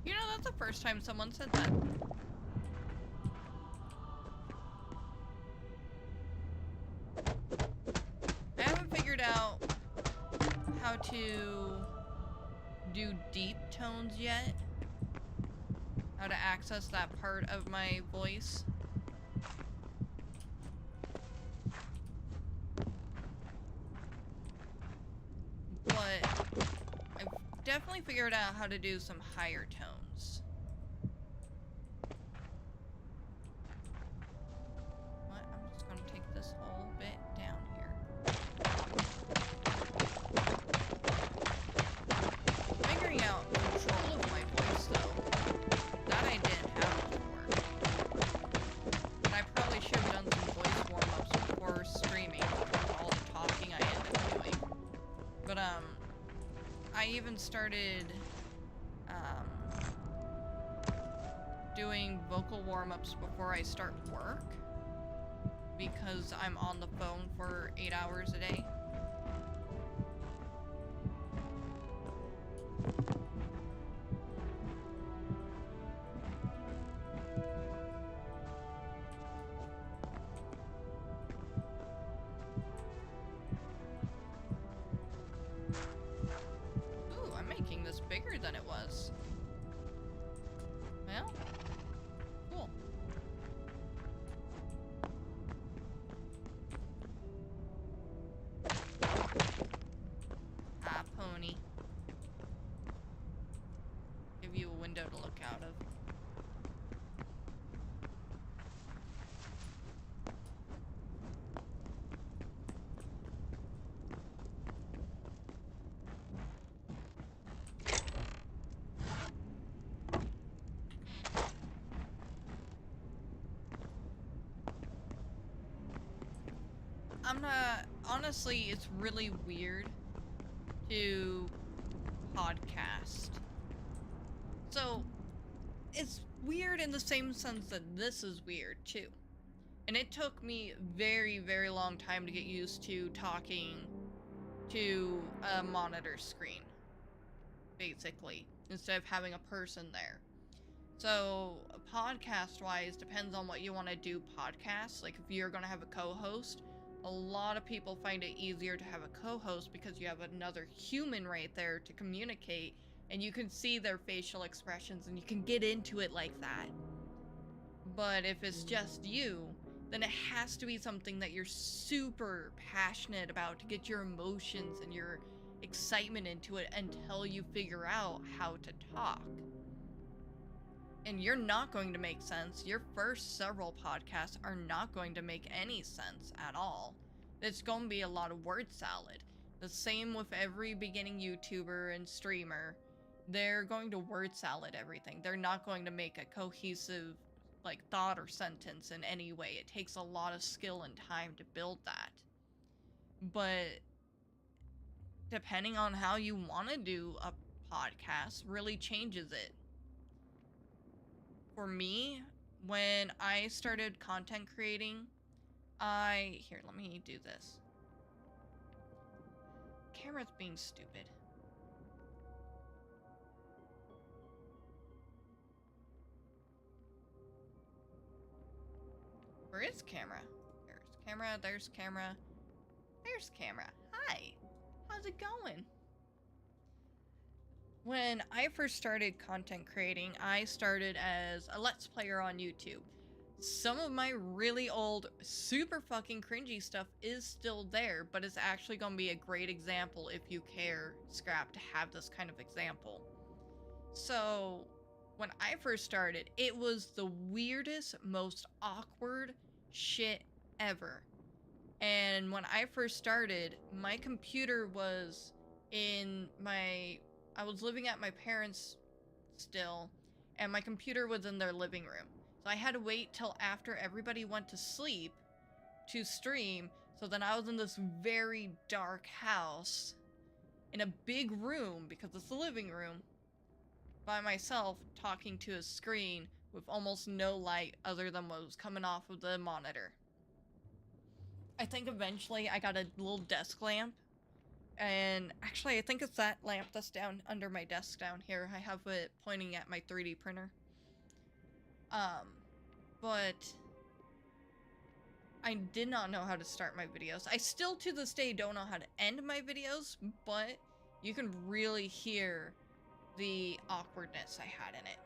You know, that's the first time someone said that. I haven't figured out how to do deep tones yet. How to access that part of my voice. But I've definitely figured out how to do some higher tones. What? I'm just gonna take this whole bit down here. Figuring out control of my voice, though, that I didn't have before. And I probably should have done some voice warm-ups before streaming, with all the talking I ended up doing. But, I even started, doing vocal warm-ups before I start work, because I'm on the phone for 8 hours a day. Ooh, I'm making this bigger than it was. Well, cool. Ah, pony. Give you a window to look out of. I'm not, honestly, it's really weird to podcast. So, it's weird in the same sense that this is weird too. And it took me very, very long time to get used to talking to a monitor screen, basically, instead of having a person there. So, podcast-wise, depends on what you want to do podcasts. Like, if you're going to have a co-host, a lot of people find it easier to have a co-host because you have another human right there to communicate, and you can see their facial expressions, and you can get into it like that. But if it's just you, then it has to be something that you're super passionate about to get your emotions and your excitement into it until you figure out how to talk. And you're not going to make sense. Your first several podcasts are not going to make any sense at all. It's going to be a lot of word salad. The same with every beginning YouTuber and streamer. They're going to word salad everything. They're not going to make a cohesive, like, thought or sentence in any way. It takes a lot of skill and time to build that. But depending on how you want to do a podcast really changes it. For me, when I started content creating, here, let me do this. Camera's being stupid. Where is camera? There's camera, there's camera, there's camera. Hi, how's it going? When I first started content creating, I started as a Let's Player on YouTube. Some of my really old, super fucking cringy stuff is still there, but it's actually going to be a great example if you care, Scrap, to have this kind of example. So, when I first started, it was the weirdest, most awkward shit ever. And when I first started, my computer was I was living at my parents' still, and my computer was in their living room. So I had to wait till after everybody went to sleep to stream. So then I was in this very dark house in a big room, because it's the living room, by myself, talking to a screen with almost no light other than what was coming off of the monitor. I think eventually I got a little desk lamp, and actually I think it's that lamp that's down under my desk down here. I have it pointing at my 3D printer. But I did not know how to start my videos. I still to this day don't know how to end my videos, but you can really hear the awkwardness I had in it.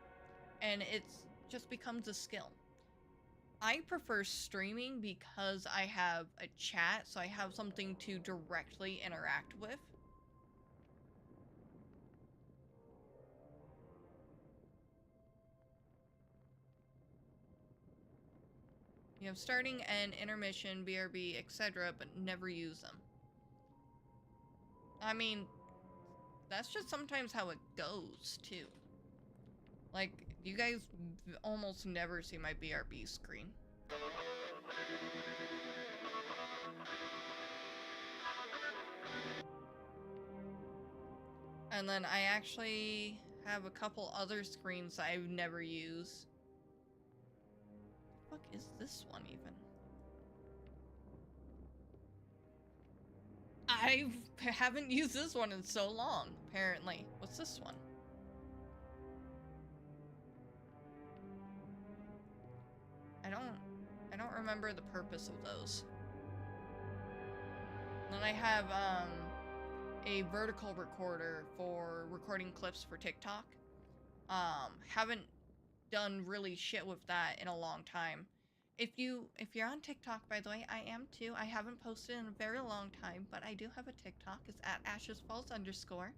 And it's just becomes a skill. I prefer streaming because I have a chat, so I have something to directly interact with. You have starting and intermission, BRB, etc., but never use them. I mean, that's just sometimes how it goes, too. Like, you guys almost never see my BRB screen. And then I actually have a couple other screens that I've never used. What the fuck is this one even? I haven't used this one in so long, apparently. What's this one? I don't remember the purpose of those. And then I have a vertical recorder for recording clips for TikTok. Haven't done really shit with that in a long time. If you're on TikTok, by the way, I am too. I haven't posted in a very long time, but I do have a TikTok. It's at @ashesfalls_.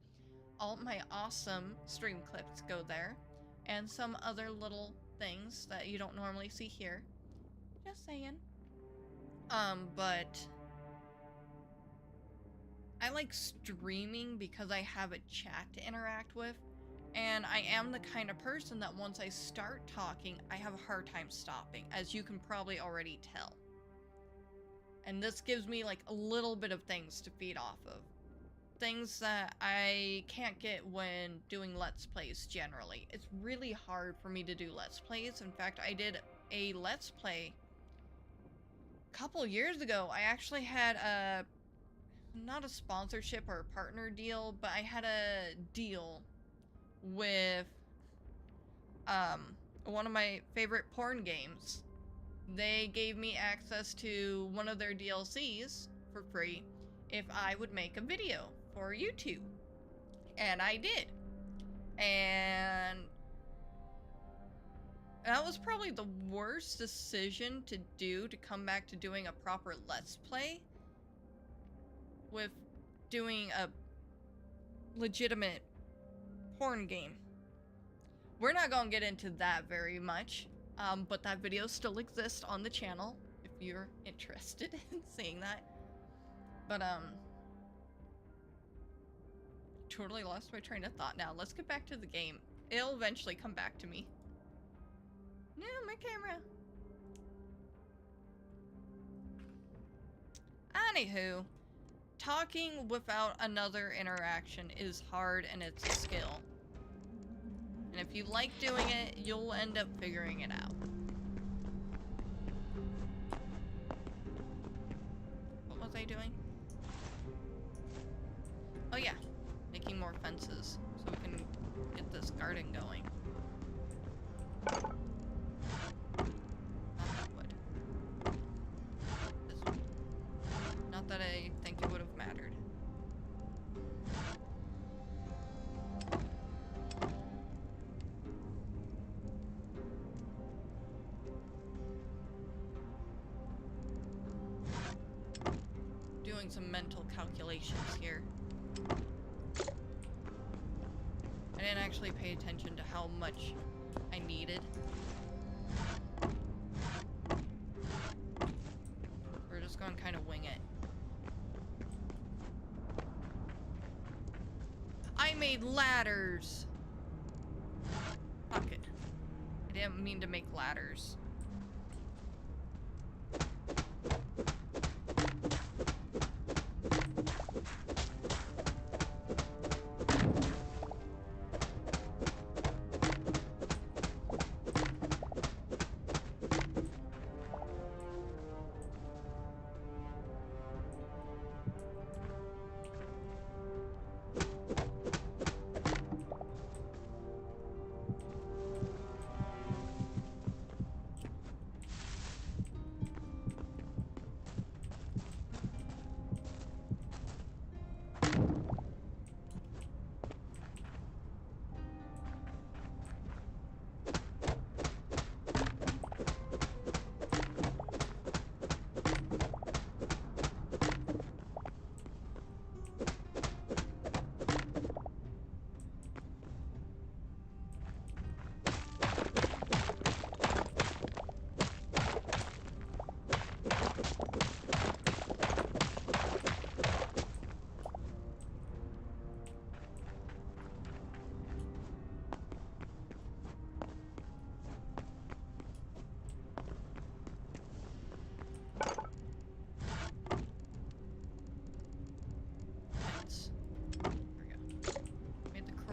All my awesome stream clips go there, and some other little things that you don't normally see here. Just saying. But I like streaming because I have a chat to interact with, and I am the kind of person that once I start talking, I have a hard time stopping, as you can probably already tell. And this gives me like a little bit of things to feed off of. Things that I can't get when doing Let's Plays generally. It's really hard for me to do Let's Plays. In fact, I did a Let's Play a couple years ago. I actually had a, not a sponsorship or a partner deal, but I had a deal with one of my favorite porn games. They gave me access to one of their DLCs for free if I would make a video for YouTube. And I did. And that was probably the worst decision to do, to come back to doing a proper Let's Play with doing a legitimate porn game. We're not gonna get into that very much, but that video still exists on the channel if you're interested in seeing that. But totally lost my train of thought now. Let's get back to the game. It'll eventually come back to me. No, my camera. Anywho, talking without another interaction is hard, and it's a skill. And if you like doing it, you'll end up figuring it out. What was I doing? Oh yeah, making more fences so we can get this garden going. Not that wood. This wood. Not that I think it would have mattered. Doing some mental calculations here. I didn't actually pay attention to how much I needed. We're just going to kind of wing it. I made ladders! Fuck it. I didn't mean to make ladders.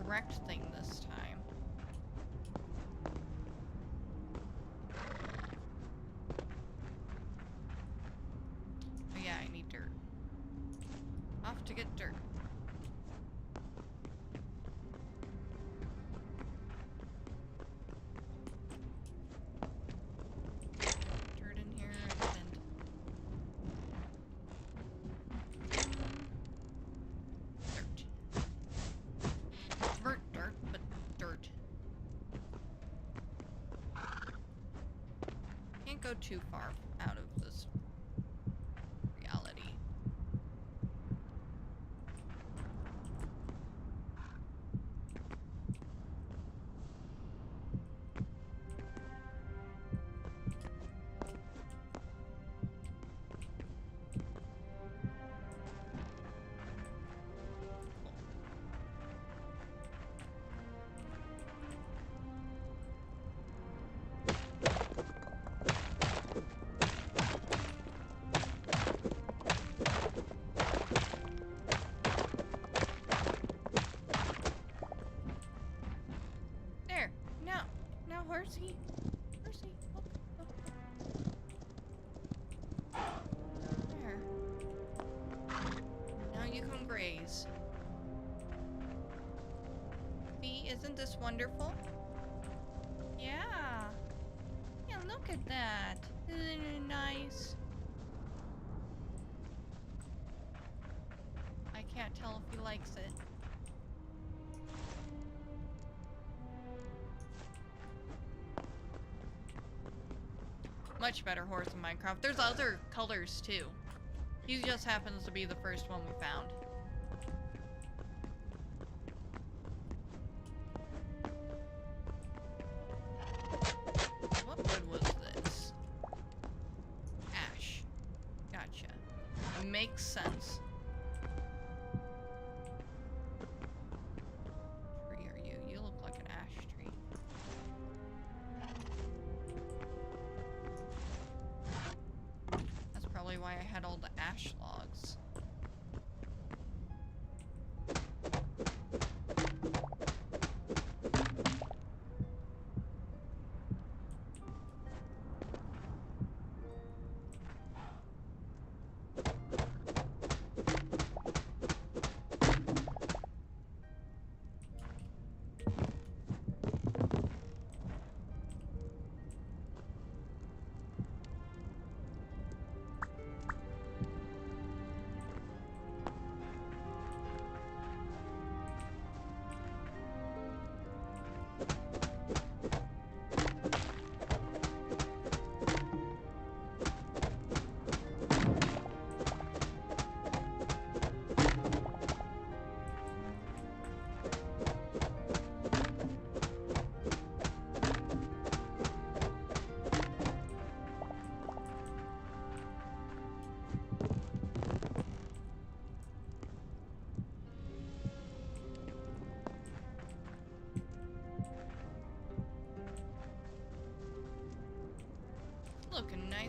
Correct thing this time. Oh yeah, I need dirt. Off to get dirt. Dirt in here, I didn't. Go too far out of this reality. Horsey. Horsey. Look. There. Now you can graze. See, isn't this wonderful? Yeah. Yeah, look at that. Isn't it nice? I can't tell if he likes it. Much better horse in Minecraft. There's other colors too. He just happens to be the first one we found. What wood was this? Ash. Gotcha. It makes sense. Tree are you? You look like an ash tree. That's probably why I had all the ash logs.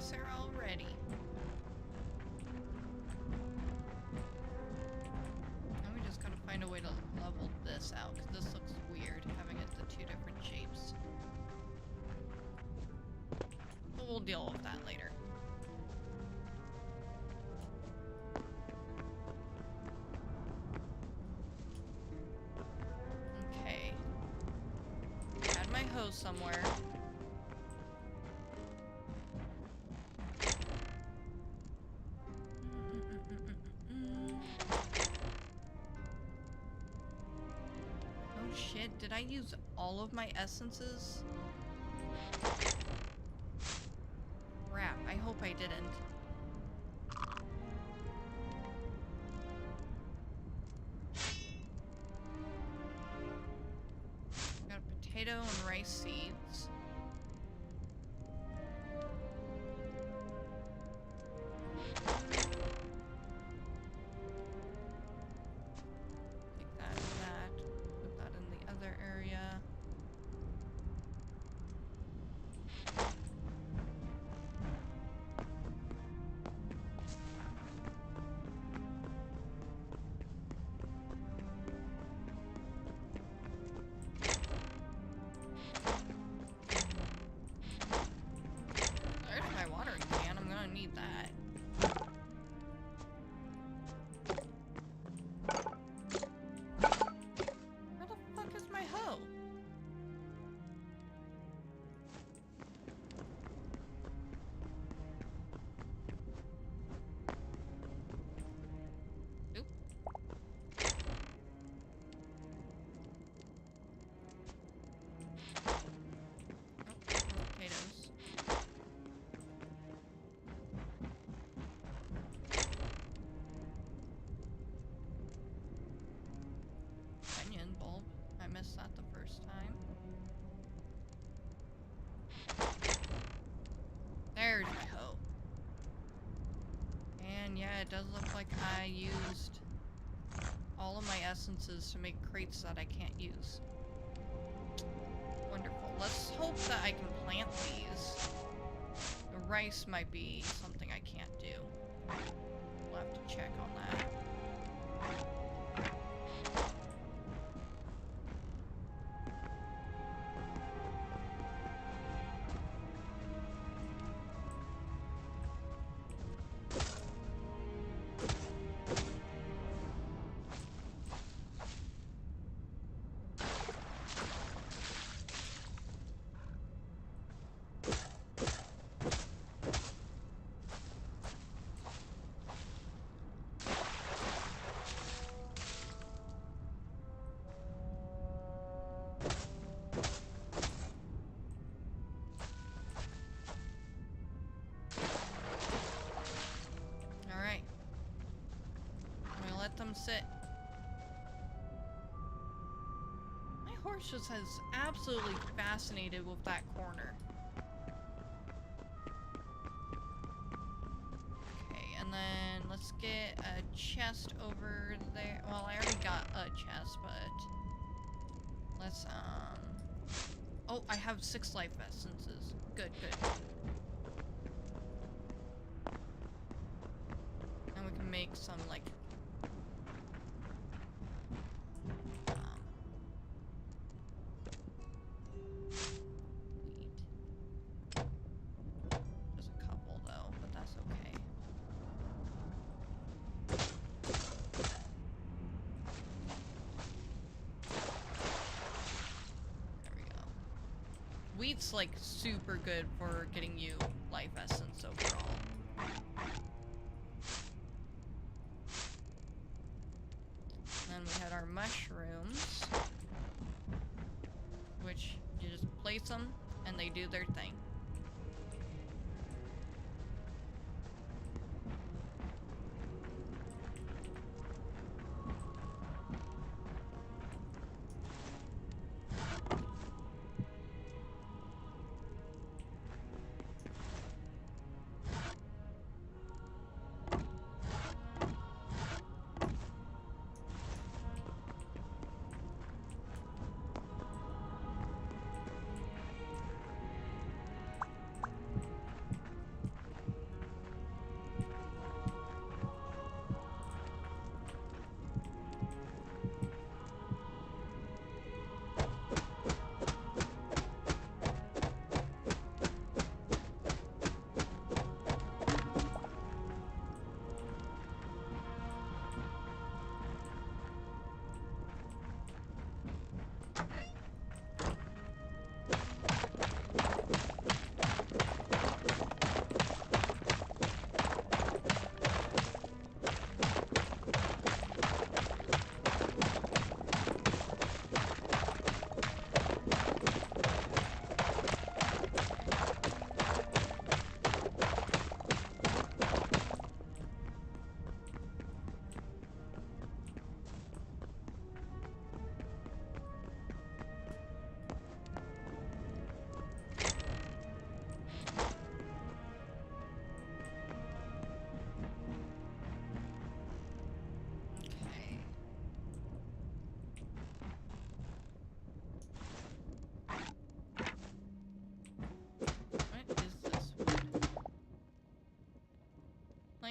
nicer already. And we just gotta find a way to level this out, because this looks weird, having it the two different shapes. But we'll deal with that later. Okay. Had my hose somewhere. Oh shit, did I use all of my essences? Crap, I hope I didn't. Got potato and rice seeds. Take that and that. Put that in the other area. There's my watering can. I'm gonna need that. Where the fuck is my hoe? Oop. Oh, potatoes. Onion bulb. I missed that the first time. There's my hoe. And yeah, it does look like I used all of my essences to make crates that I can't use. Wonderful. Let's hope that I can plant these. The rice might be something I can't do. We'll have to check on that. Alright. I'm gonna let them sit. My horse just has absolutely fascinated with that corner. Okay, and then let's get a chest over there. Well, I already got a chest, but let's, oh, I have 6 life essences. Good, good. And we can make some, like, wheat. Just a couple, though, but that's okay. There we go. Wheat's, like, super good for getting you life essence overall. And then we had our mushrooms, which you just place them and they do their thing.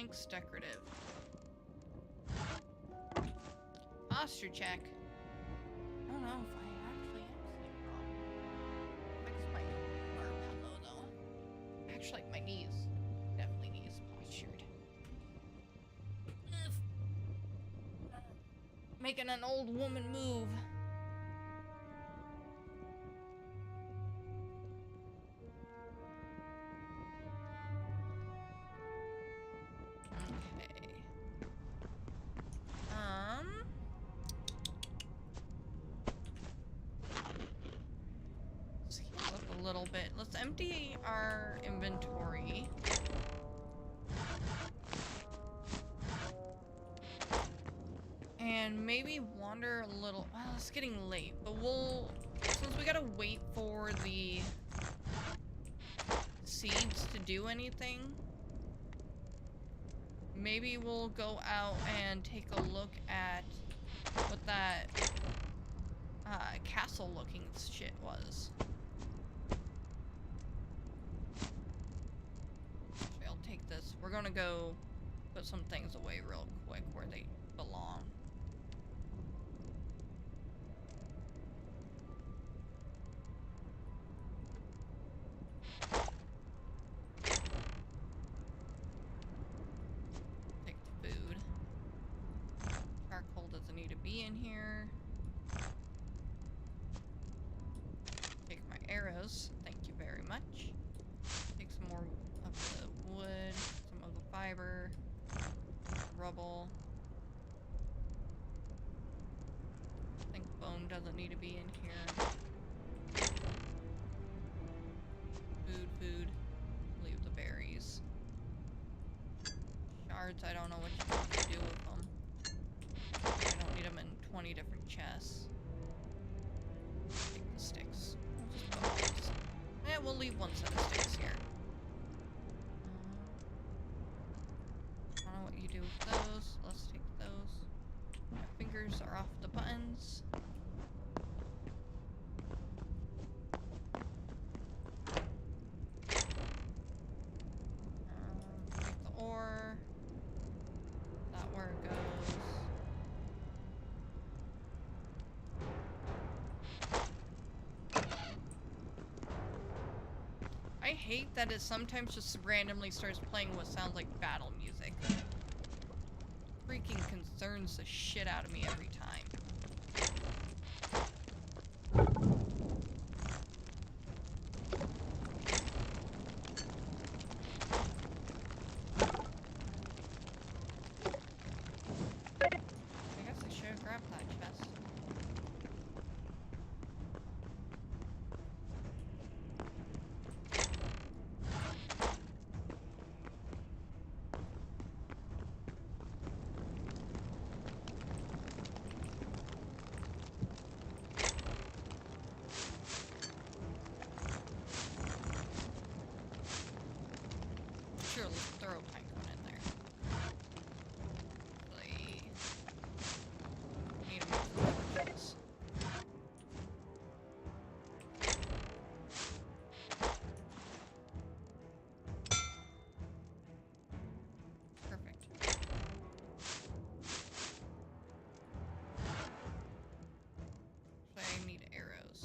Planks decorative. Posture check. I don't know if I actually am sitting wrong. Fix my arm pillow though. Actually, my knees. Definitely knees postured. Making an old woman move. Okay. Let's heal up a little bit. Let's empty our inventory. And maybe wander a little. Well, it's getting late, but since we gotta wait for the seeds to do anything, maybe we'll go out and take a look at what that castle looking shit was. Actually, I'll take this. We're gonna go put some things away real quick where they belong. Take the food. Charcoal doesn't need to be in here. Take my arrows. Thank you very much. Take some more of the wood, some of the fiber, rubble. I think bone doesn't need to be in here. Food. Leave the berries. Shards, I don't know what you want to do with them. I don't need them in 20 different chests. Take the sticks. We'll just put those. Yeah, we'll leave one set of sticks here. I don't know what you do with those. Let's take those. My fingers are off the buttons. Take the ore. That where it goes. I hate that it sometimes just randomly starts playing what sounds like battle music. Freaking concerns the shit out of me every time. I guess I should have grabbed that chest. Sure, let's throw a pine cone in there. Actually, need to make some torches. Perfect. So I need arrows.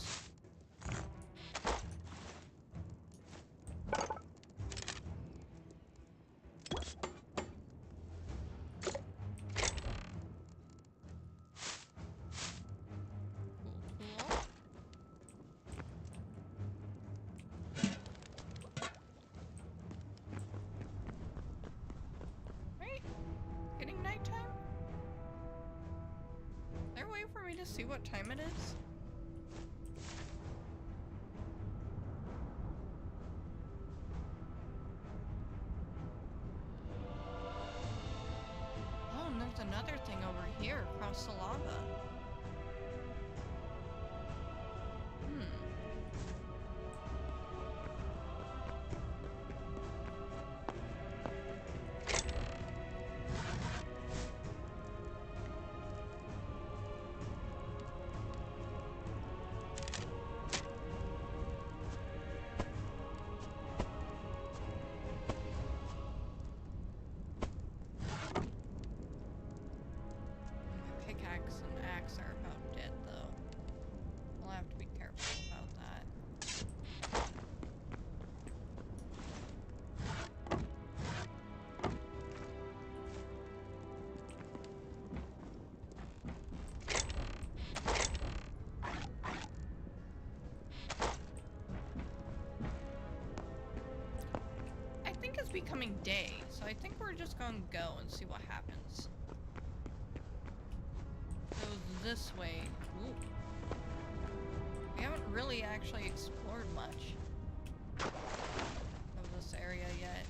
Cool. Right? Getting nighttime? Is there a way for me to see what time it is? Oh, and there's another thing over here across the lava. becoming day, so I think we're just gonna go and see what happens. Goes this way. Ooh. We haven't really actually explored much of this area yet.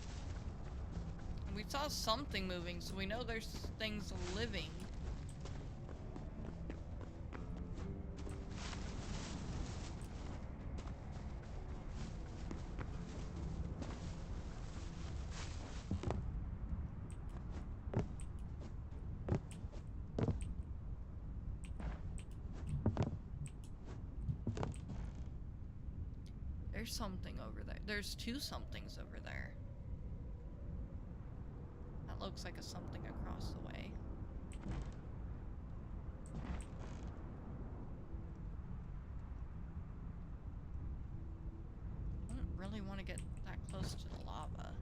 We saw something moving, so we know there's things living. There's something over there. There's two somethings over there. That looks like a something across the way. I don't really want to get that close to the lava.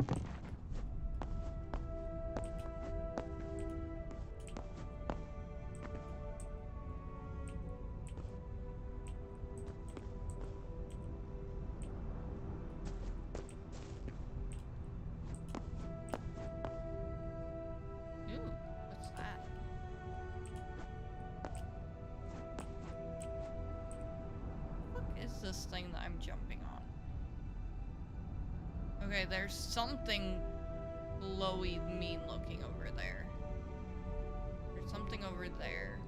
This thing that I'm jumping on. Okay, there's something glowy mean looking over there. There's something over there.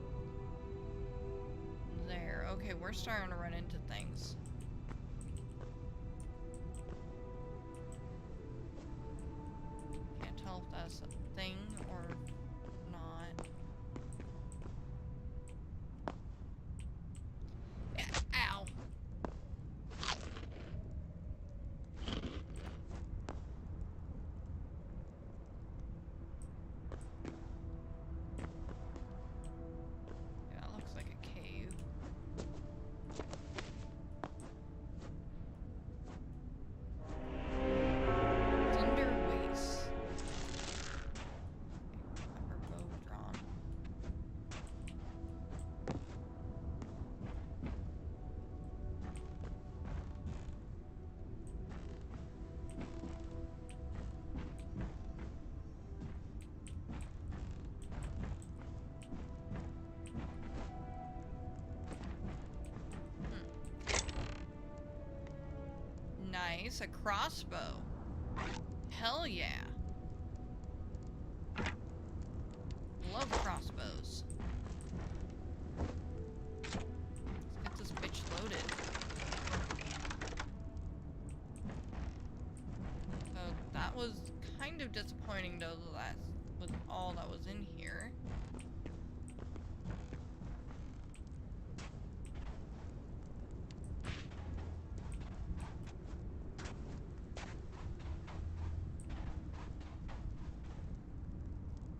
There. Okay, we're starting to run into things. Can't tell if that's a thing or not. Ow! Nice, a crossbow. Hell yeah. Love crossbows. Let's get this bitch loaded. So that was kind of disappointing though, that was all that was in here.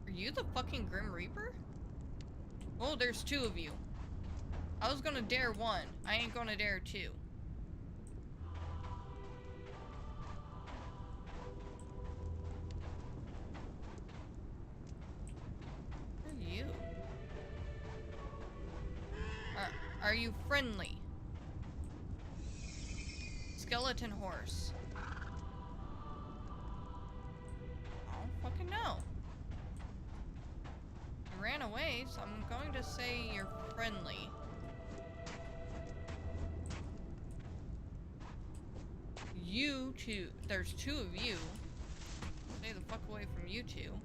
You the fucking Grim Reaper? Oh, there's two of you. I was gonna dare one. I ain't gonna dare two. Who are you? Are you friendly? Skeleton horse. I don't fucking know. Ran away, so I'm going to say you're friendly. You two, there's two of you. Stay the fuck away from you two.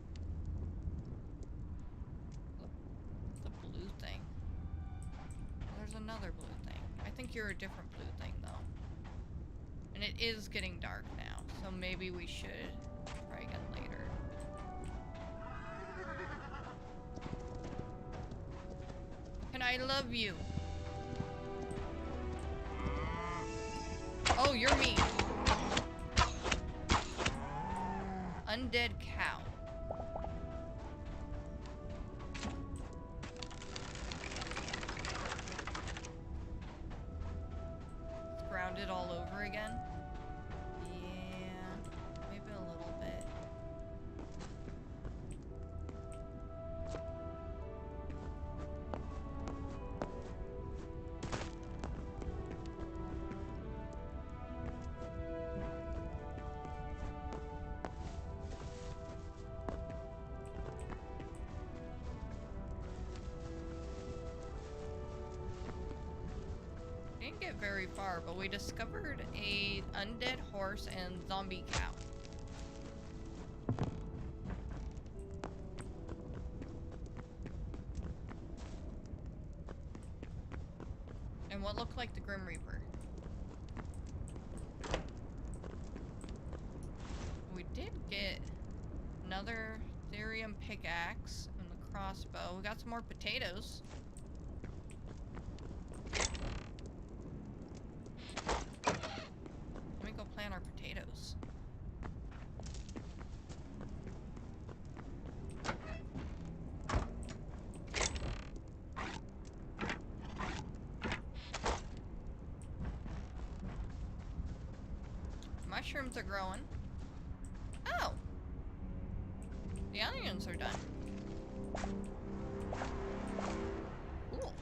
The blue thing. There's another blue thing. I think you're a different blue thing though. And it is getting dark now, so maybe we should try again later. I love you. Oh, you're mean. Undead cow. It's grounded all over again. Yeah, maybe a little bit. get very far, but we discovered a undead horse and zombie cow. And what looked like the Grim Reaper. We did get another Therium pickaxe and the crossbow. We got some more potatoes. Let me go plant our potatoes. Mushrooms are growing. Oh! The onions are done. Cool.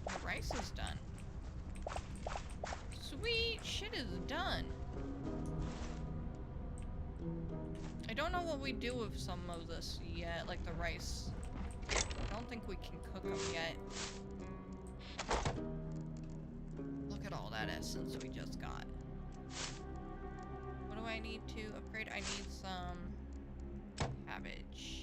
The rice is done. Sweet shit is done. I don't know what we do with some of this yet, like the rice. I don't think we can cook them yet. Look at all that essence we just got. What do I need to upgrade? I need some cabbage.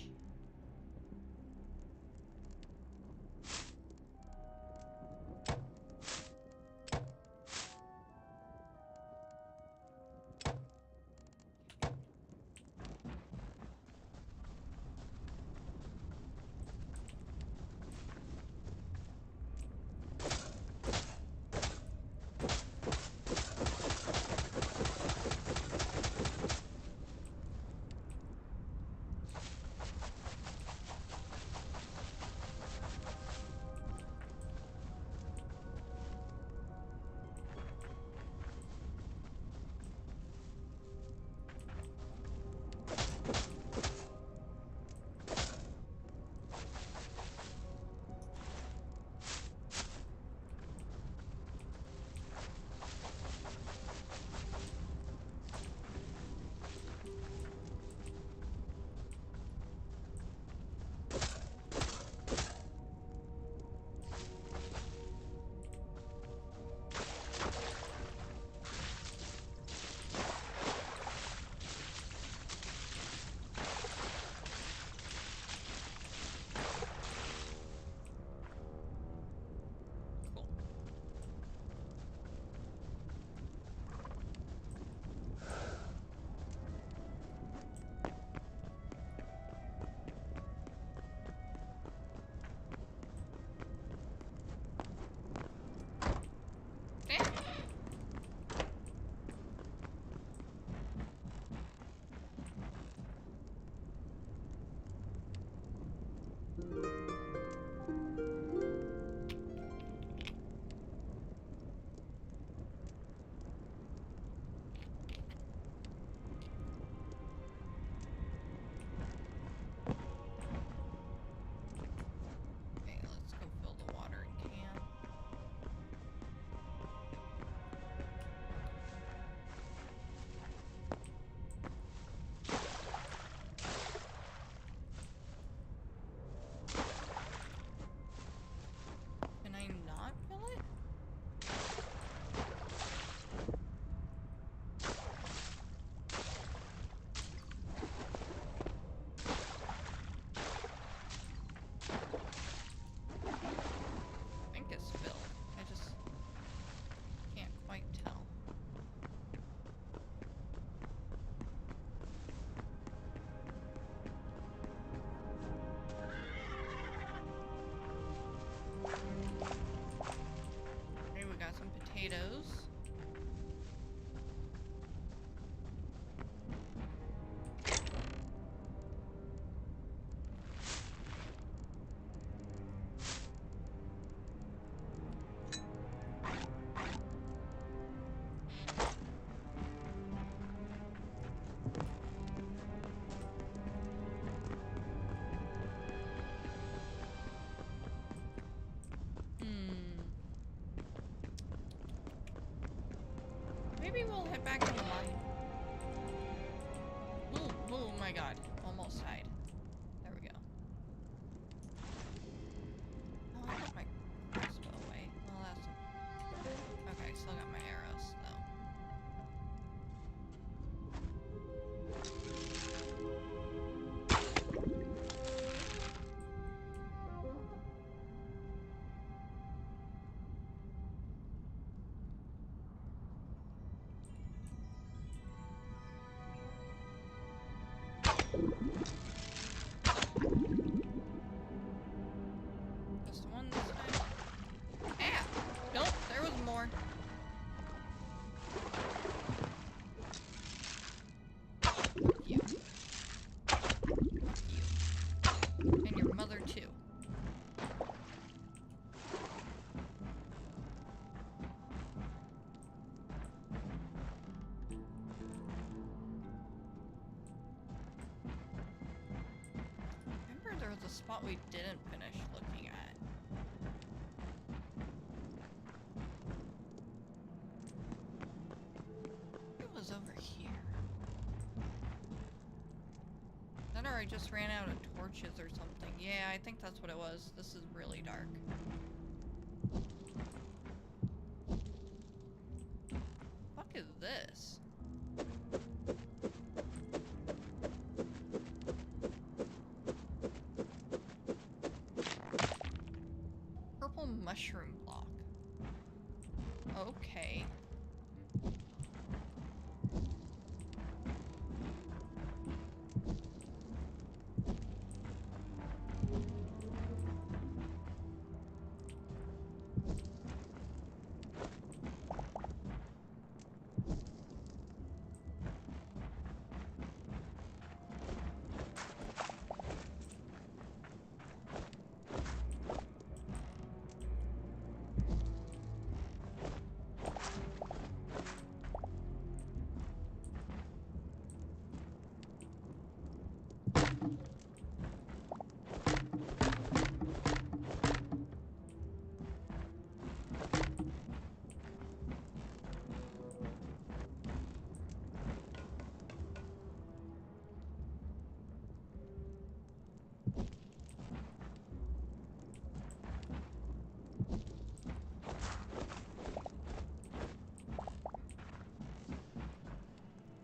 maybe we'll head back to the mine. Oh my god. Almost died. There we go. Oh, I put my crossbow away. Well, that's... Okay, still got my arrows, though. Just one this time. Ah! Nope, there was more. Fuck you. Fuck you. And your mother too. Remember there was a spot we didn't finish looking at. It was over here. Then or I just ran out of torches or something. Yeah, I think that's what it was. This is really dark. Fuck is this? Purple mushroom block. Okay.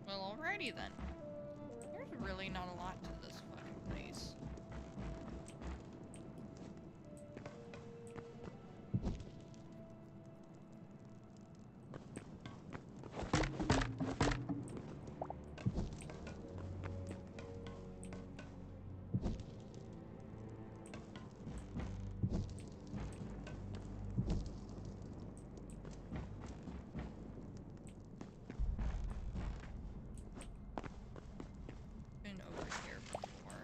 Well, alrighty then. There's really not a lot to this fucking place. Been over here before.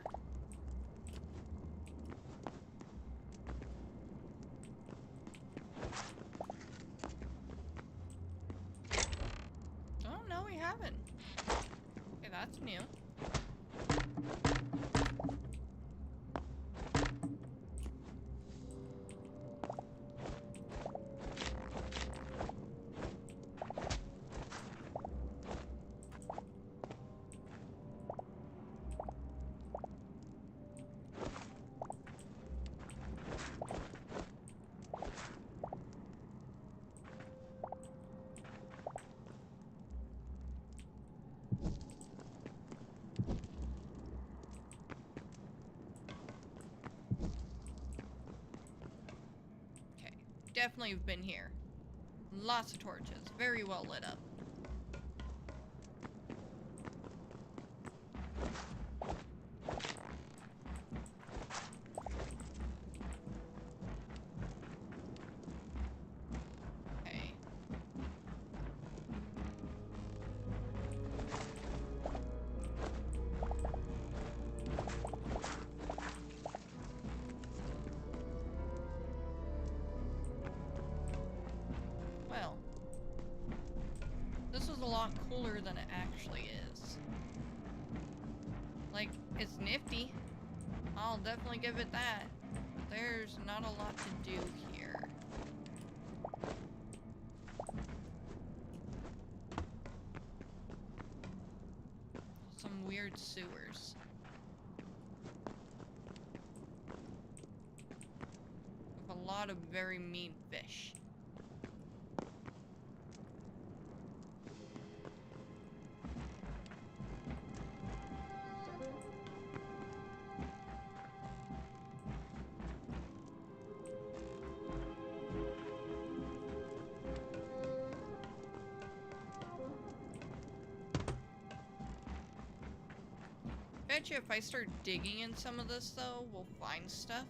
Oh, no, we haven't. Okay, that's new. Definitely have been here. Lots of torches. Very well lit up. Okay. Well, this was a lot cooler than it actually is. Like, it's nifty. I'll definitely give it that. But there's not a lot to do here. some weird sewers. With a lot of very mean fish. Bet you if I start digging in some of this though, we'll find stuff.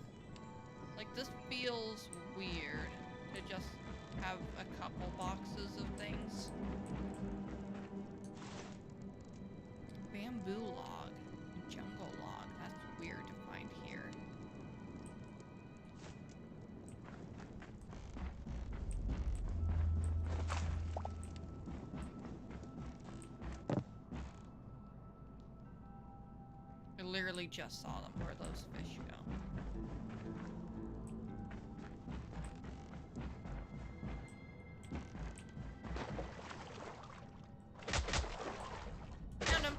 Like, this feels weird to just have a couple boxes of things. Bamboo log, jungle log, that's weird to find here. I literally just saw them where those fish go. Found him.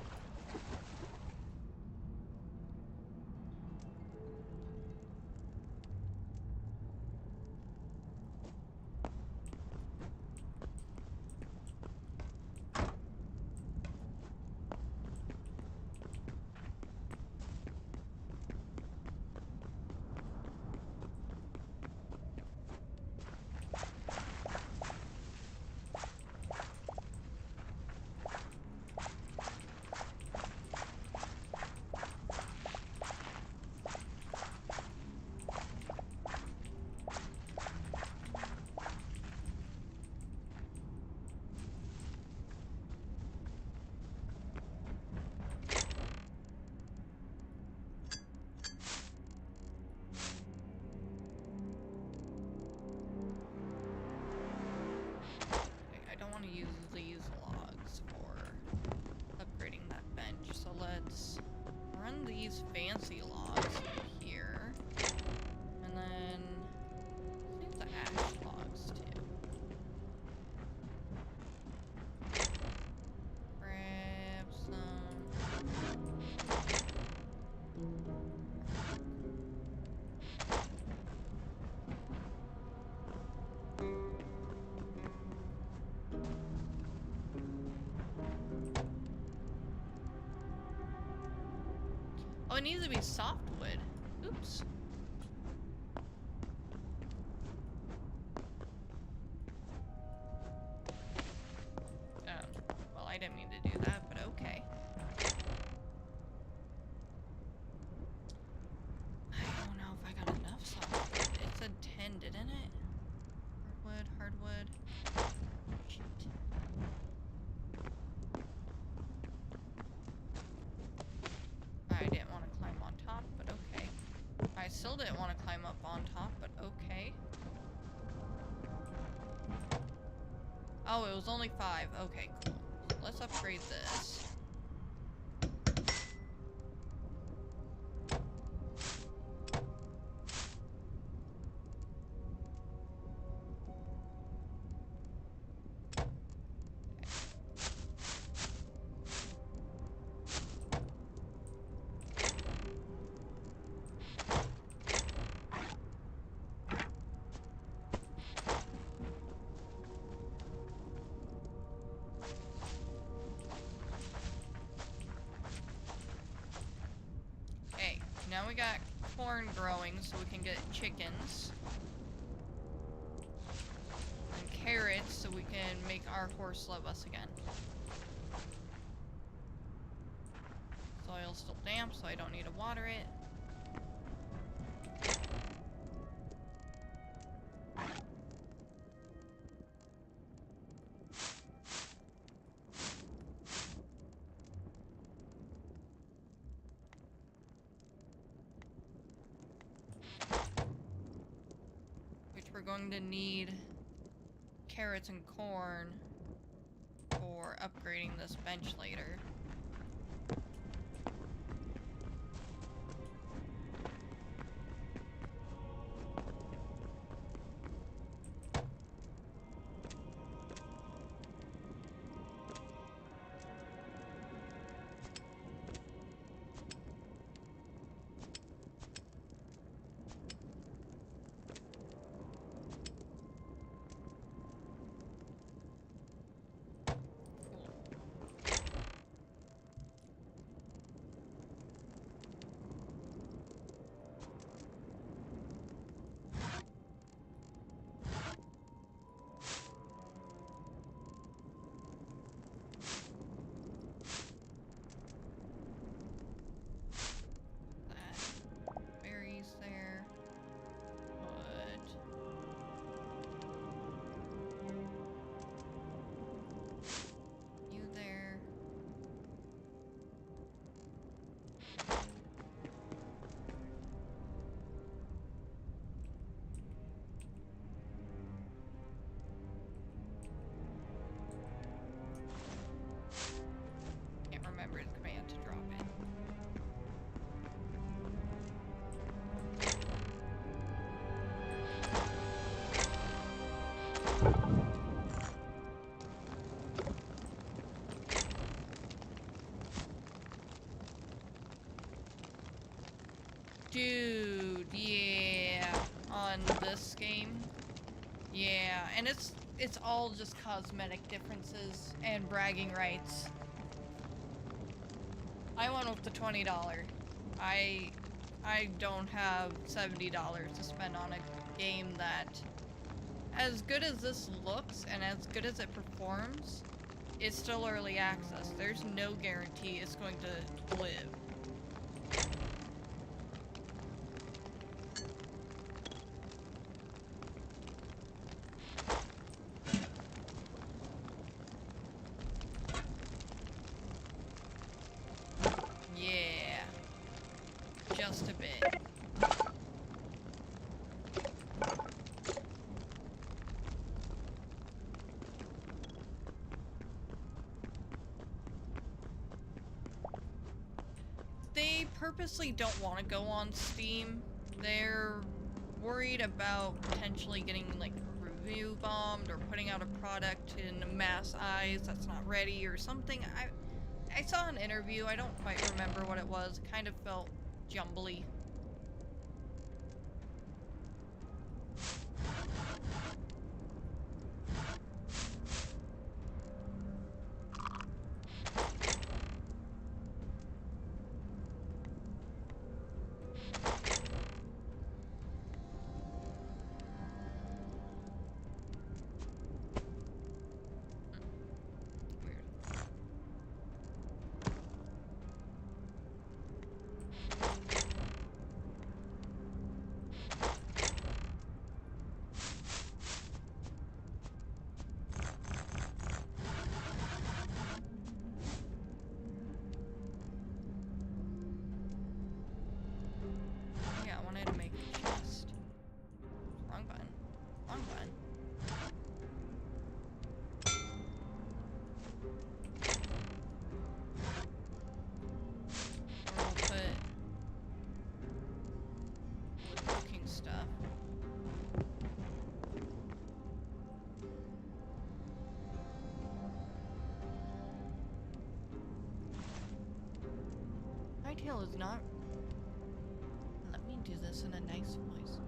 I don't want to use these logs for upgrading that bench, so let's run these fancy logs here, and then let's use the ash logs too. Grab some. Oh, it needs to be softwood. Oops. Well, I didn't mean to do that, but okay. I don't know if I got enough softwood. It said 10, didn't it? Hardwood, hardwood. Shit. I didn't want to climb on top, but okay. I still didn't want to climb up on top, but okay. Oh, it was only 5. Okay, cool. So let's upgrade this. Now we got corn growing so we can get chickens. And carrots so we can make our horse love us again. Soil's still damp so I don't need to water it. We're going to need carrots and corn for upgrading this bench later. Dude, yeah. On this game. Yeah, and it's all just cosmetic differences and bragging rights. I went with the $20. I don't have $70 to spend on a game that, as good as this looks and as good as it performs, it's still early access. There's no guarantee it's going to live. Yeah. Just a bit. They purposely don't want to go on Steam. They're worried about potentially getting, like, review bombed or putting out a product in mass eyes that's not ready or something. I saw an interview, I don't quite remember what it was. It kind of felt jumbly. Yeah, I wanted to make a chest. Wrong button. Wrong button. Or we'll put wood cooking stuff. Hytale is not... Let me do this in a nice voice.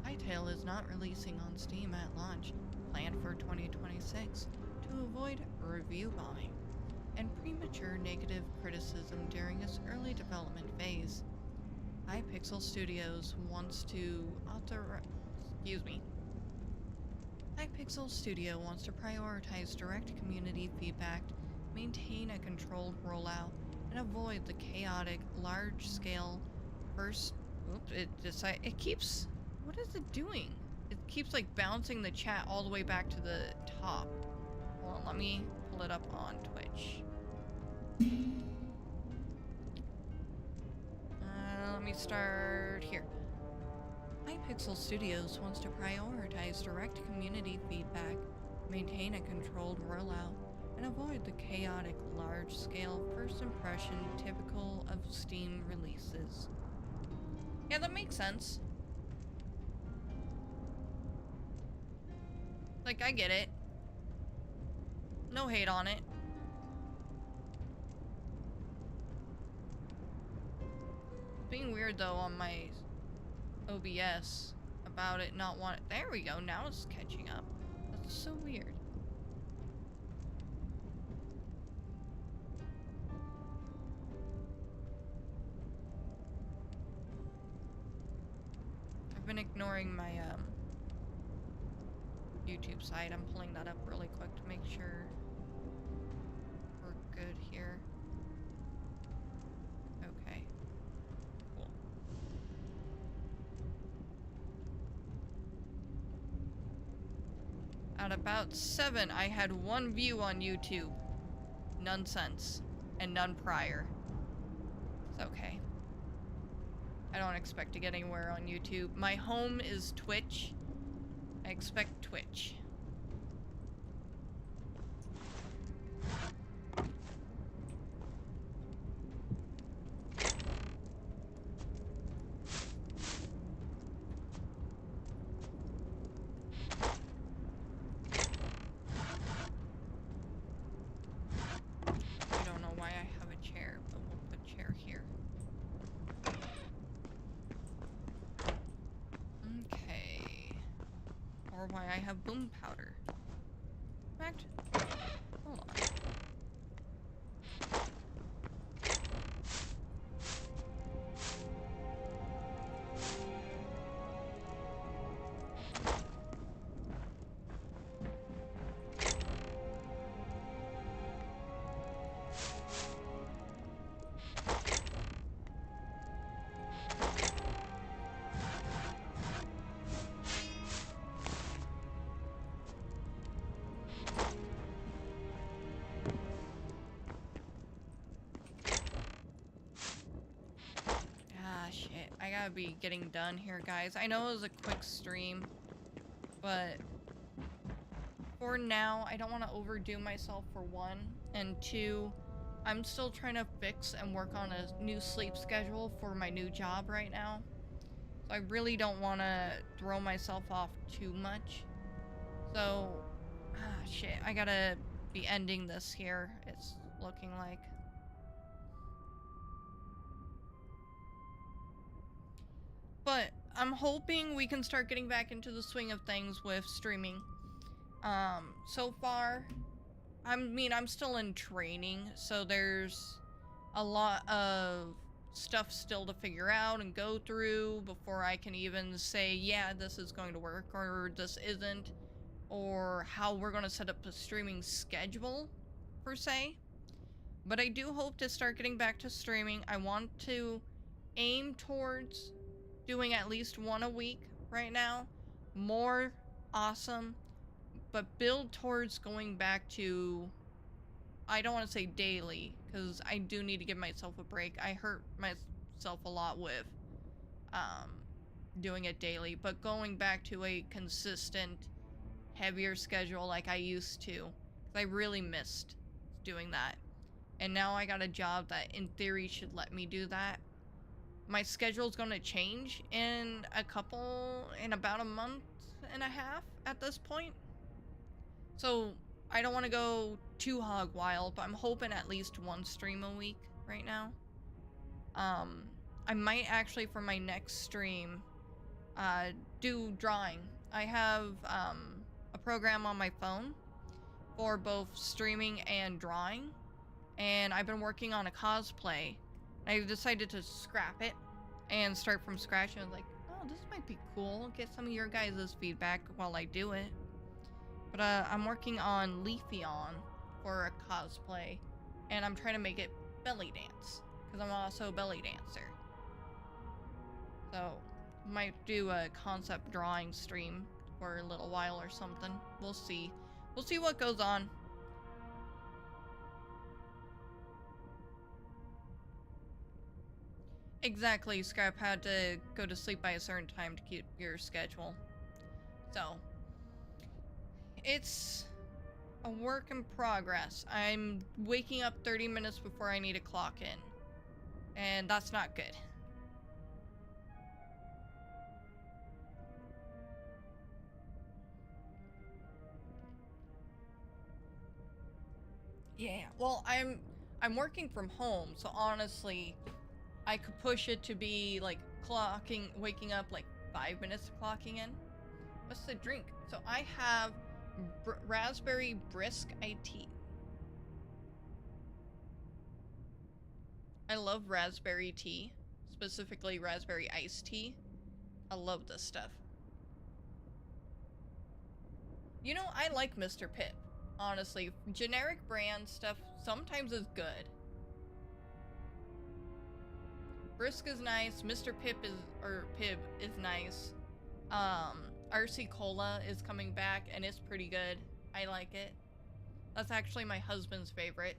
Hytale is not releasing on Steam at launch, planned for 2026, to avoid review bombing and premature negative criticism during its early development phase. Hypixel Studios wants to Hypixel Studio wants to prioritize direct community feedback, maintain a controlled rollout, and avoid the chaotic, large-scale first... Oops, it keeps... What is it doing? It keeps, like, bouncing the chat all the way back to the top. Hold on, let me pull it up on Twitch. Let me start here. Hypixel Studios wants to prioritize direct community feedback, maintain a controlled rollout, and avoid the chaotic, large-scale first impression typical of Steam releases. Yeah, that makes sense. Like, I get it. No hate on it. Being weird, though, on my OBS about it not want... There we go, now it's catching up. That's so weird. I've been ignoring my, YouTube site. I'm pulling that up really quick to make sure we're good here. Okay. Cool. At about 7, I had 1 view on YouTube. None since. And none prior. It's okay. I don't expect to get anywhere on YouTube. My home is Twitch. I expect Twitch. I don't know why I have a chair, but we'll put chair here. or why I have boom powder. In fact, hold on. Shit. I gotta be getting done here, guys. I know it was a quick stream, but for now, I don't want to overdo myself for one, and two, I'm still trying to fix and work on a new sleep schedule for my new job right now. So I really don't want to throw myself off too much. So, shit, I gotta be ending this here, it's looking like. But I'm hoping we can start getting back into the swing of things with streaming. So far, I'm still in training, so there's a lot of stuff still to figure out and go through before I can even say, yeah, this is going to work, or this isn't, or how we're going to set up a streaming schedule, per se. But I do hope to start getting back to streaming. I want to aim towards doing at least one a week right now. More, awesome. But build towards going back to, I don't want to say daily, because I do need to give myself a break. I hurt myself a lot with doing it daily, but going back to a consistent, heavier schedule like I used to. 'Cause I really missed doing that. And now I got a job that in theory should let me do that. My schedule's gonna change in about a month and a half at this point. So I don't want to go too hog wild, but I'm hoping at least one stream a week right now. I might actually for my next stream do drawing. I have a program on my phone for both streaming and drawing, and I've been working on a cosplay. I decided to scrap it and start from scratch, and I was like, oh, this might be cool. Get some of your guys' feedback while I do it. But I'm working on Leafeon for a cosplay, and I'm trying to make it belly dance, because I'm also a belly dancer. So, might do a concept drawing stream for a little while or something. We'll see. We'll see what goes on. Exactly, Scrap had to go to sleep by a certain time to keep your schedule. So, it's a work in progress. I'm waking up 30 minutes before I need to clock in. And that's not good. Yeah, well, I'm working from home, so honestly, I could push it to be like waking up like 5 minutes to clocking in. What's the drink? So I have raspberry brisk tea. I love raspberry tea, specifically raspberry iced tea. I love this stuff. You know, I like Mr. Pibb. Honestly, generic brand stuff sometimes is good. Brisk is nice. Mr. Pibb is nice. RC Cola is coming back and it's pretty good. I like it. That's actually my husband's favorite.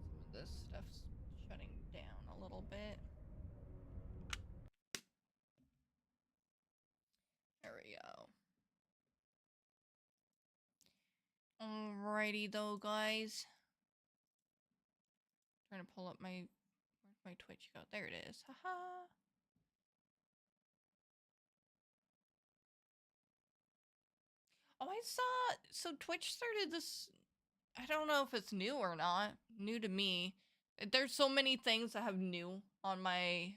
Some of this stuff's shutting down a little bit. There we go. Alrighty though, guys. Trying to pull up where's my Twitch go? There it is. Haha. Oh, I saw. So Twitch started this. I don't know if it's new or not. New to me. There's so many things that have new on my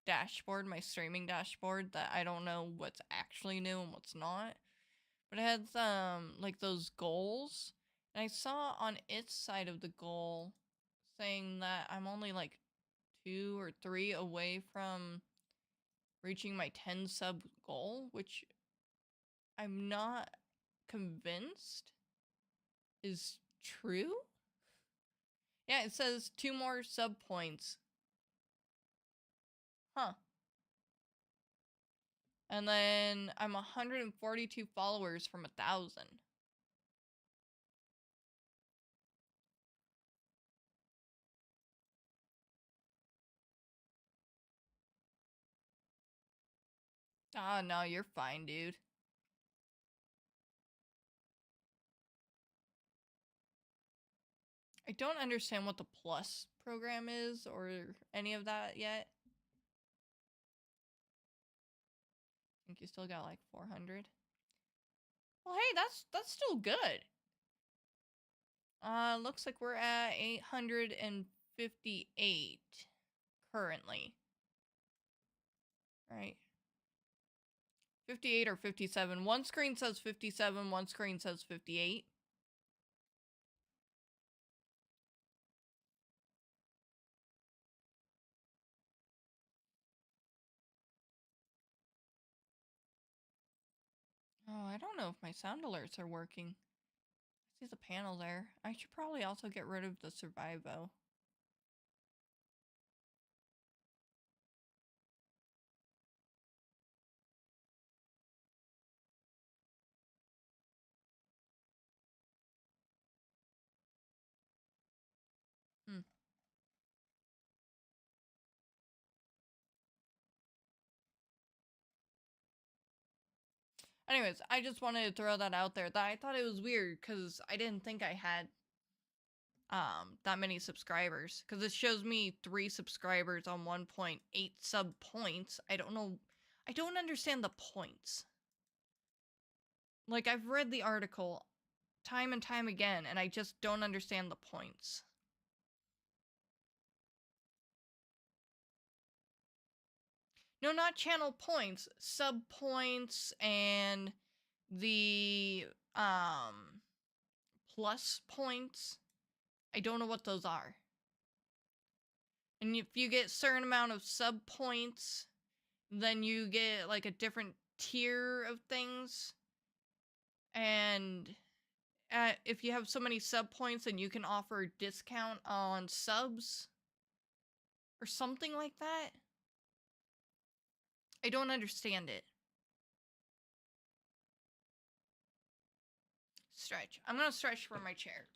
dashboard, my streaming dashboard, that I don't know what's actually new and what's not. But it has like those goals, and I saw on its side of the goal saying that I'm only like 2 or 3 away from reaching my 10 sub goal, which I'm not convinced is true. Yeah, it says 2 more sub points. Huh. And then I'm 142 followers from 1,000. Ah, no, you're fine, dude. I don't understand what the plus program is or any of that yet. I think you still got like 400. Well, hey, that's still good. Looks like we're at 858 currently. Right. 58 or 57. One screen says 57, one screen says 58. Oh, I don't know if my sound alerts are working. I see the panel there. I should probably also get rid of the Survivo. Hmm. Anyways, I just wanted to throw that out there. That I thought it was weird because I didn't think I had that many subscribers, because it shows me 3 subscribers on 1.8 sub points. I don't know. I don't understand the points. Like, I've read the article time and time again, and I just don't understand the points. No, not channel points, sub points, and the plus points. I don't know what those are. And if you get a certain amount of sub points, then you get like a different tier of things. And if you have so many sub points, then you can offer a discount on subs or something like that. I don't understand it. Stretch. I'm gonna stretch from my chair.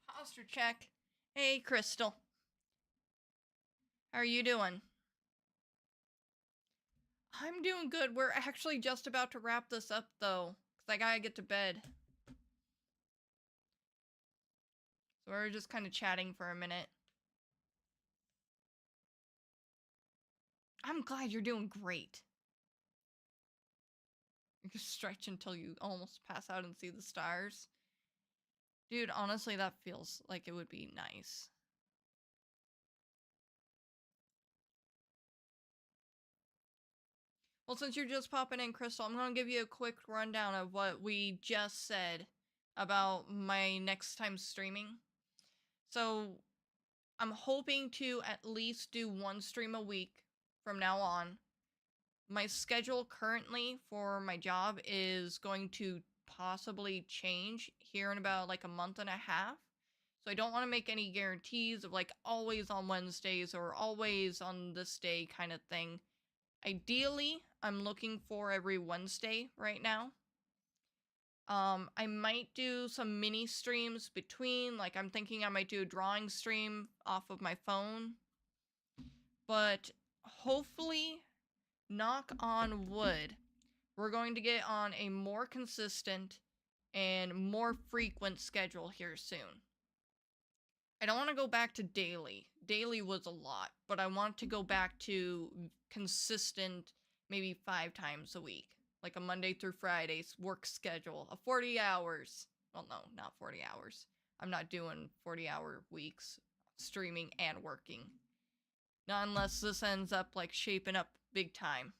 Posture check. Hey, Crystal. How are you doing? I'm doing good. We're actually just about to wrap this up, though, because I gotta get to bed. So we're just kind of chatting for a minute. I'm glad you're doing great. You can stretch until you almost pass out and see the stars. Dude, honestly, that feels like it would be nice. Well, since you're just popping in, Crystal, I'm going to give you a quick rundown of what we just said about my next time streaming. So, I'm hoping to at least do 1 stream a week from now on. My schedule currently for my job is going to possibly change here in about like a month and a half. So I don't want to make any guarantees of like always on Wednesdays or always on this day kind of thing. Ideally, I'm looking for every Wednesday right now. I might do some mini streams between, like I'm thinking I might do a drawing stream off of my phone. But hopefully, knock on wood, we're going to get on a more consistent and more frequent schedule here soon. I don't want to go back to daily. Daily was a lot, but I want to go back to consistent, maybe 5 times a week. Like a Monday through Fridays work schedule of 40 hours. Well, no, not 40 hours. I'm not doing 40-hour weeks streaming and working. Not unless this ends up like shaping up big time.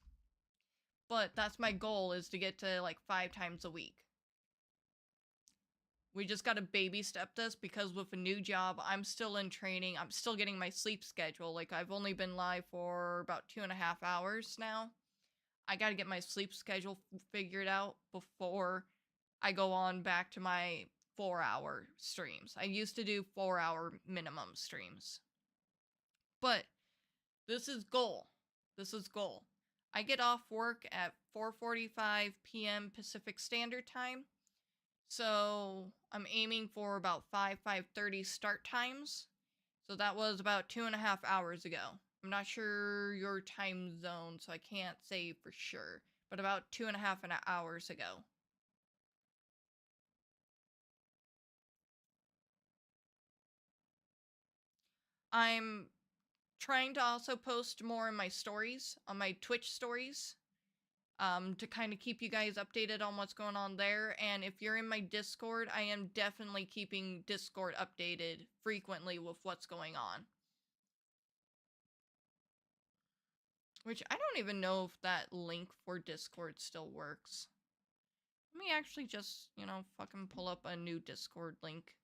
But that's my goal, is to get to like 5 times a week. We just gotta baby step this, because with a new job, I'm still in training. I'm still getting my sleep schedule. Like, I've only been live for about 2.5 hours now. I gotta get my sleep schedule figured out before I go on back to my 4-hour streams. I used to do 4-hour minimum streams. But this is goal. This is goal. I get off work at 4:45 p.m. Pacific Standard Time. So I'm aiming for about 5:30 start times. So that was about 2.5 hours ago. I'm not sure your time zone, so I can't say for sure, but about 2.5 hours ago. I'm trying to also post more in my stories, on my Twitch stories, to kind of keep you guys updated on what's going on there. And if you're in my Discord, I am definitely keeping Discord updated frequently with what's going on. Which, I don't even know if that link for Discord still works. Let me actually just, you know, fucking pull up a new Discord link.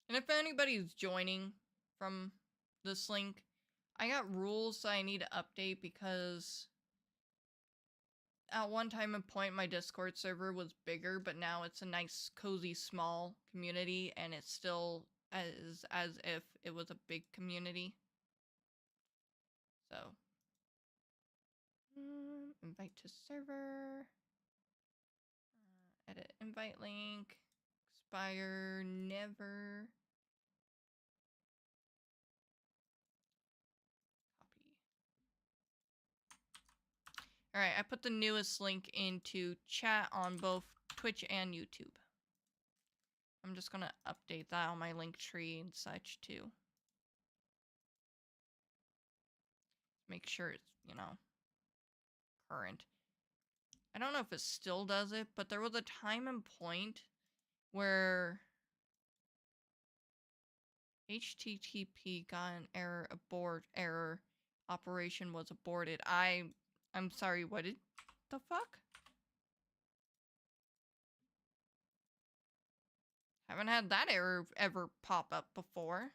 And if anybody's joining from this link, I got rules I need to update, because at one time and point my Discord server was bigger, but now it's a nice, cozy, small community, and it's still as if it was a big community. So, invite to server, edit invite link, expire never, copy. Alright, I put the newest link into chat on both Twitch and YouTube. I'm just gonna update that on my link tree and such too. Make sure it's, you know, current. I don't know if it still does it, but there was a time and point where HTTP got an error, error, operation was aborted. I'm sorry, what did the fuck? Haven't had that error ever pop up before.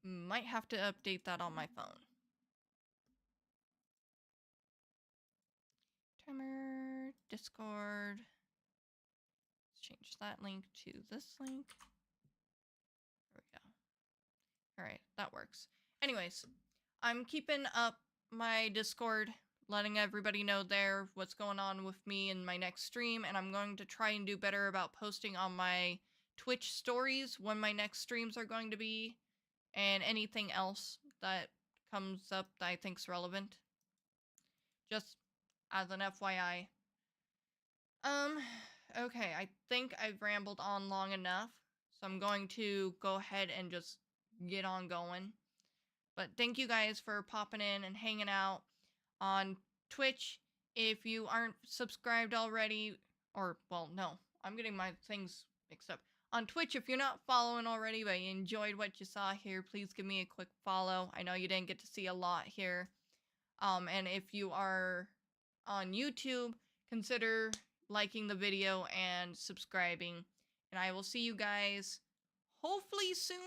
Might have to update that on my phone. Timer, Discord. Let's change that link to this link. There we go. Alright, that works. Anyways, I'm keeping up my Discord, letting everybody know there what's going on with me in my next stream, and I'm going to try and do better about posting on my Twitch stories when my next streams are going to be, and anything else that comes up that I think's relevant. Just as an FYI. Okay, I think I've rambled on long enough, so I'm going to go ahead and just get on going. But thank you guys for popping in and hanging out on Twitch. If you aren't subscribed already, or, well, no, I'm getting my things mixed up. On Twitch, if you're not following already, but you enjoyed what you saw here, please give me a quick follow. I know you didn't get to see a lot here. And if you are on YouTube, consider liking the video and subscribing. And I will see you guys hopefully soon.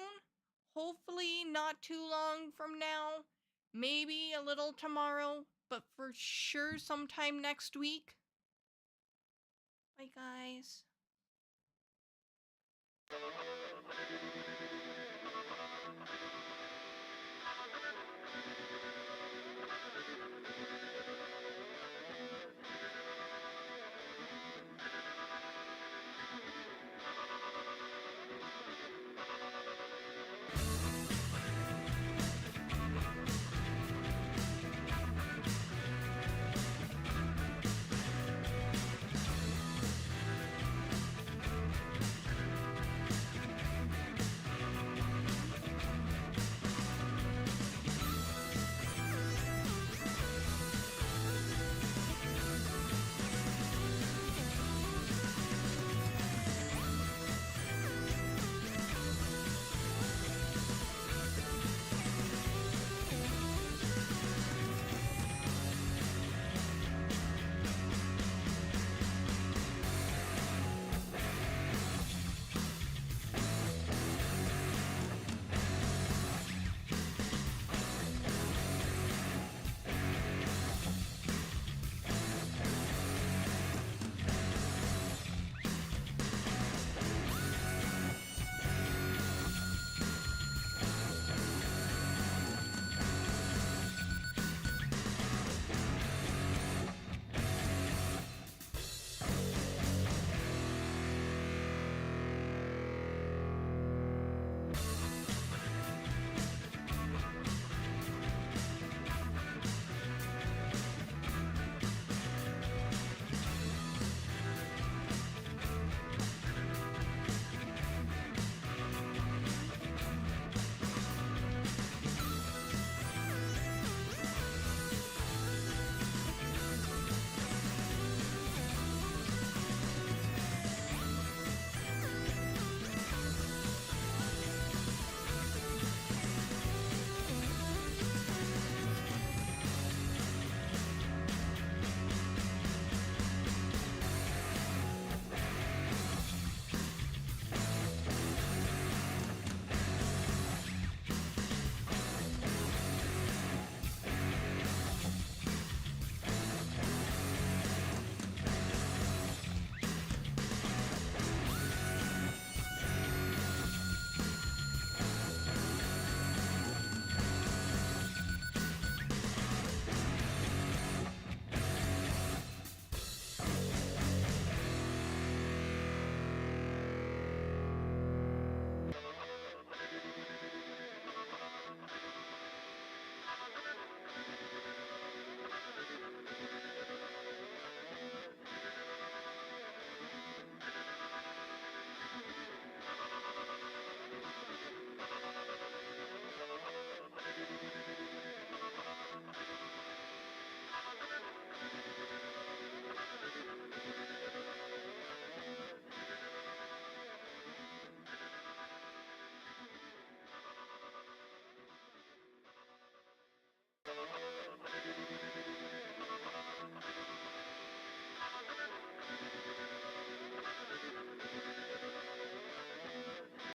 Hopefully not too long from now. Maybe a little tomorrow, but for sure sometime next week. Bye, guys.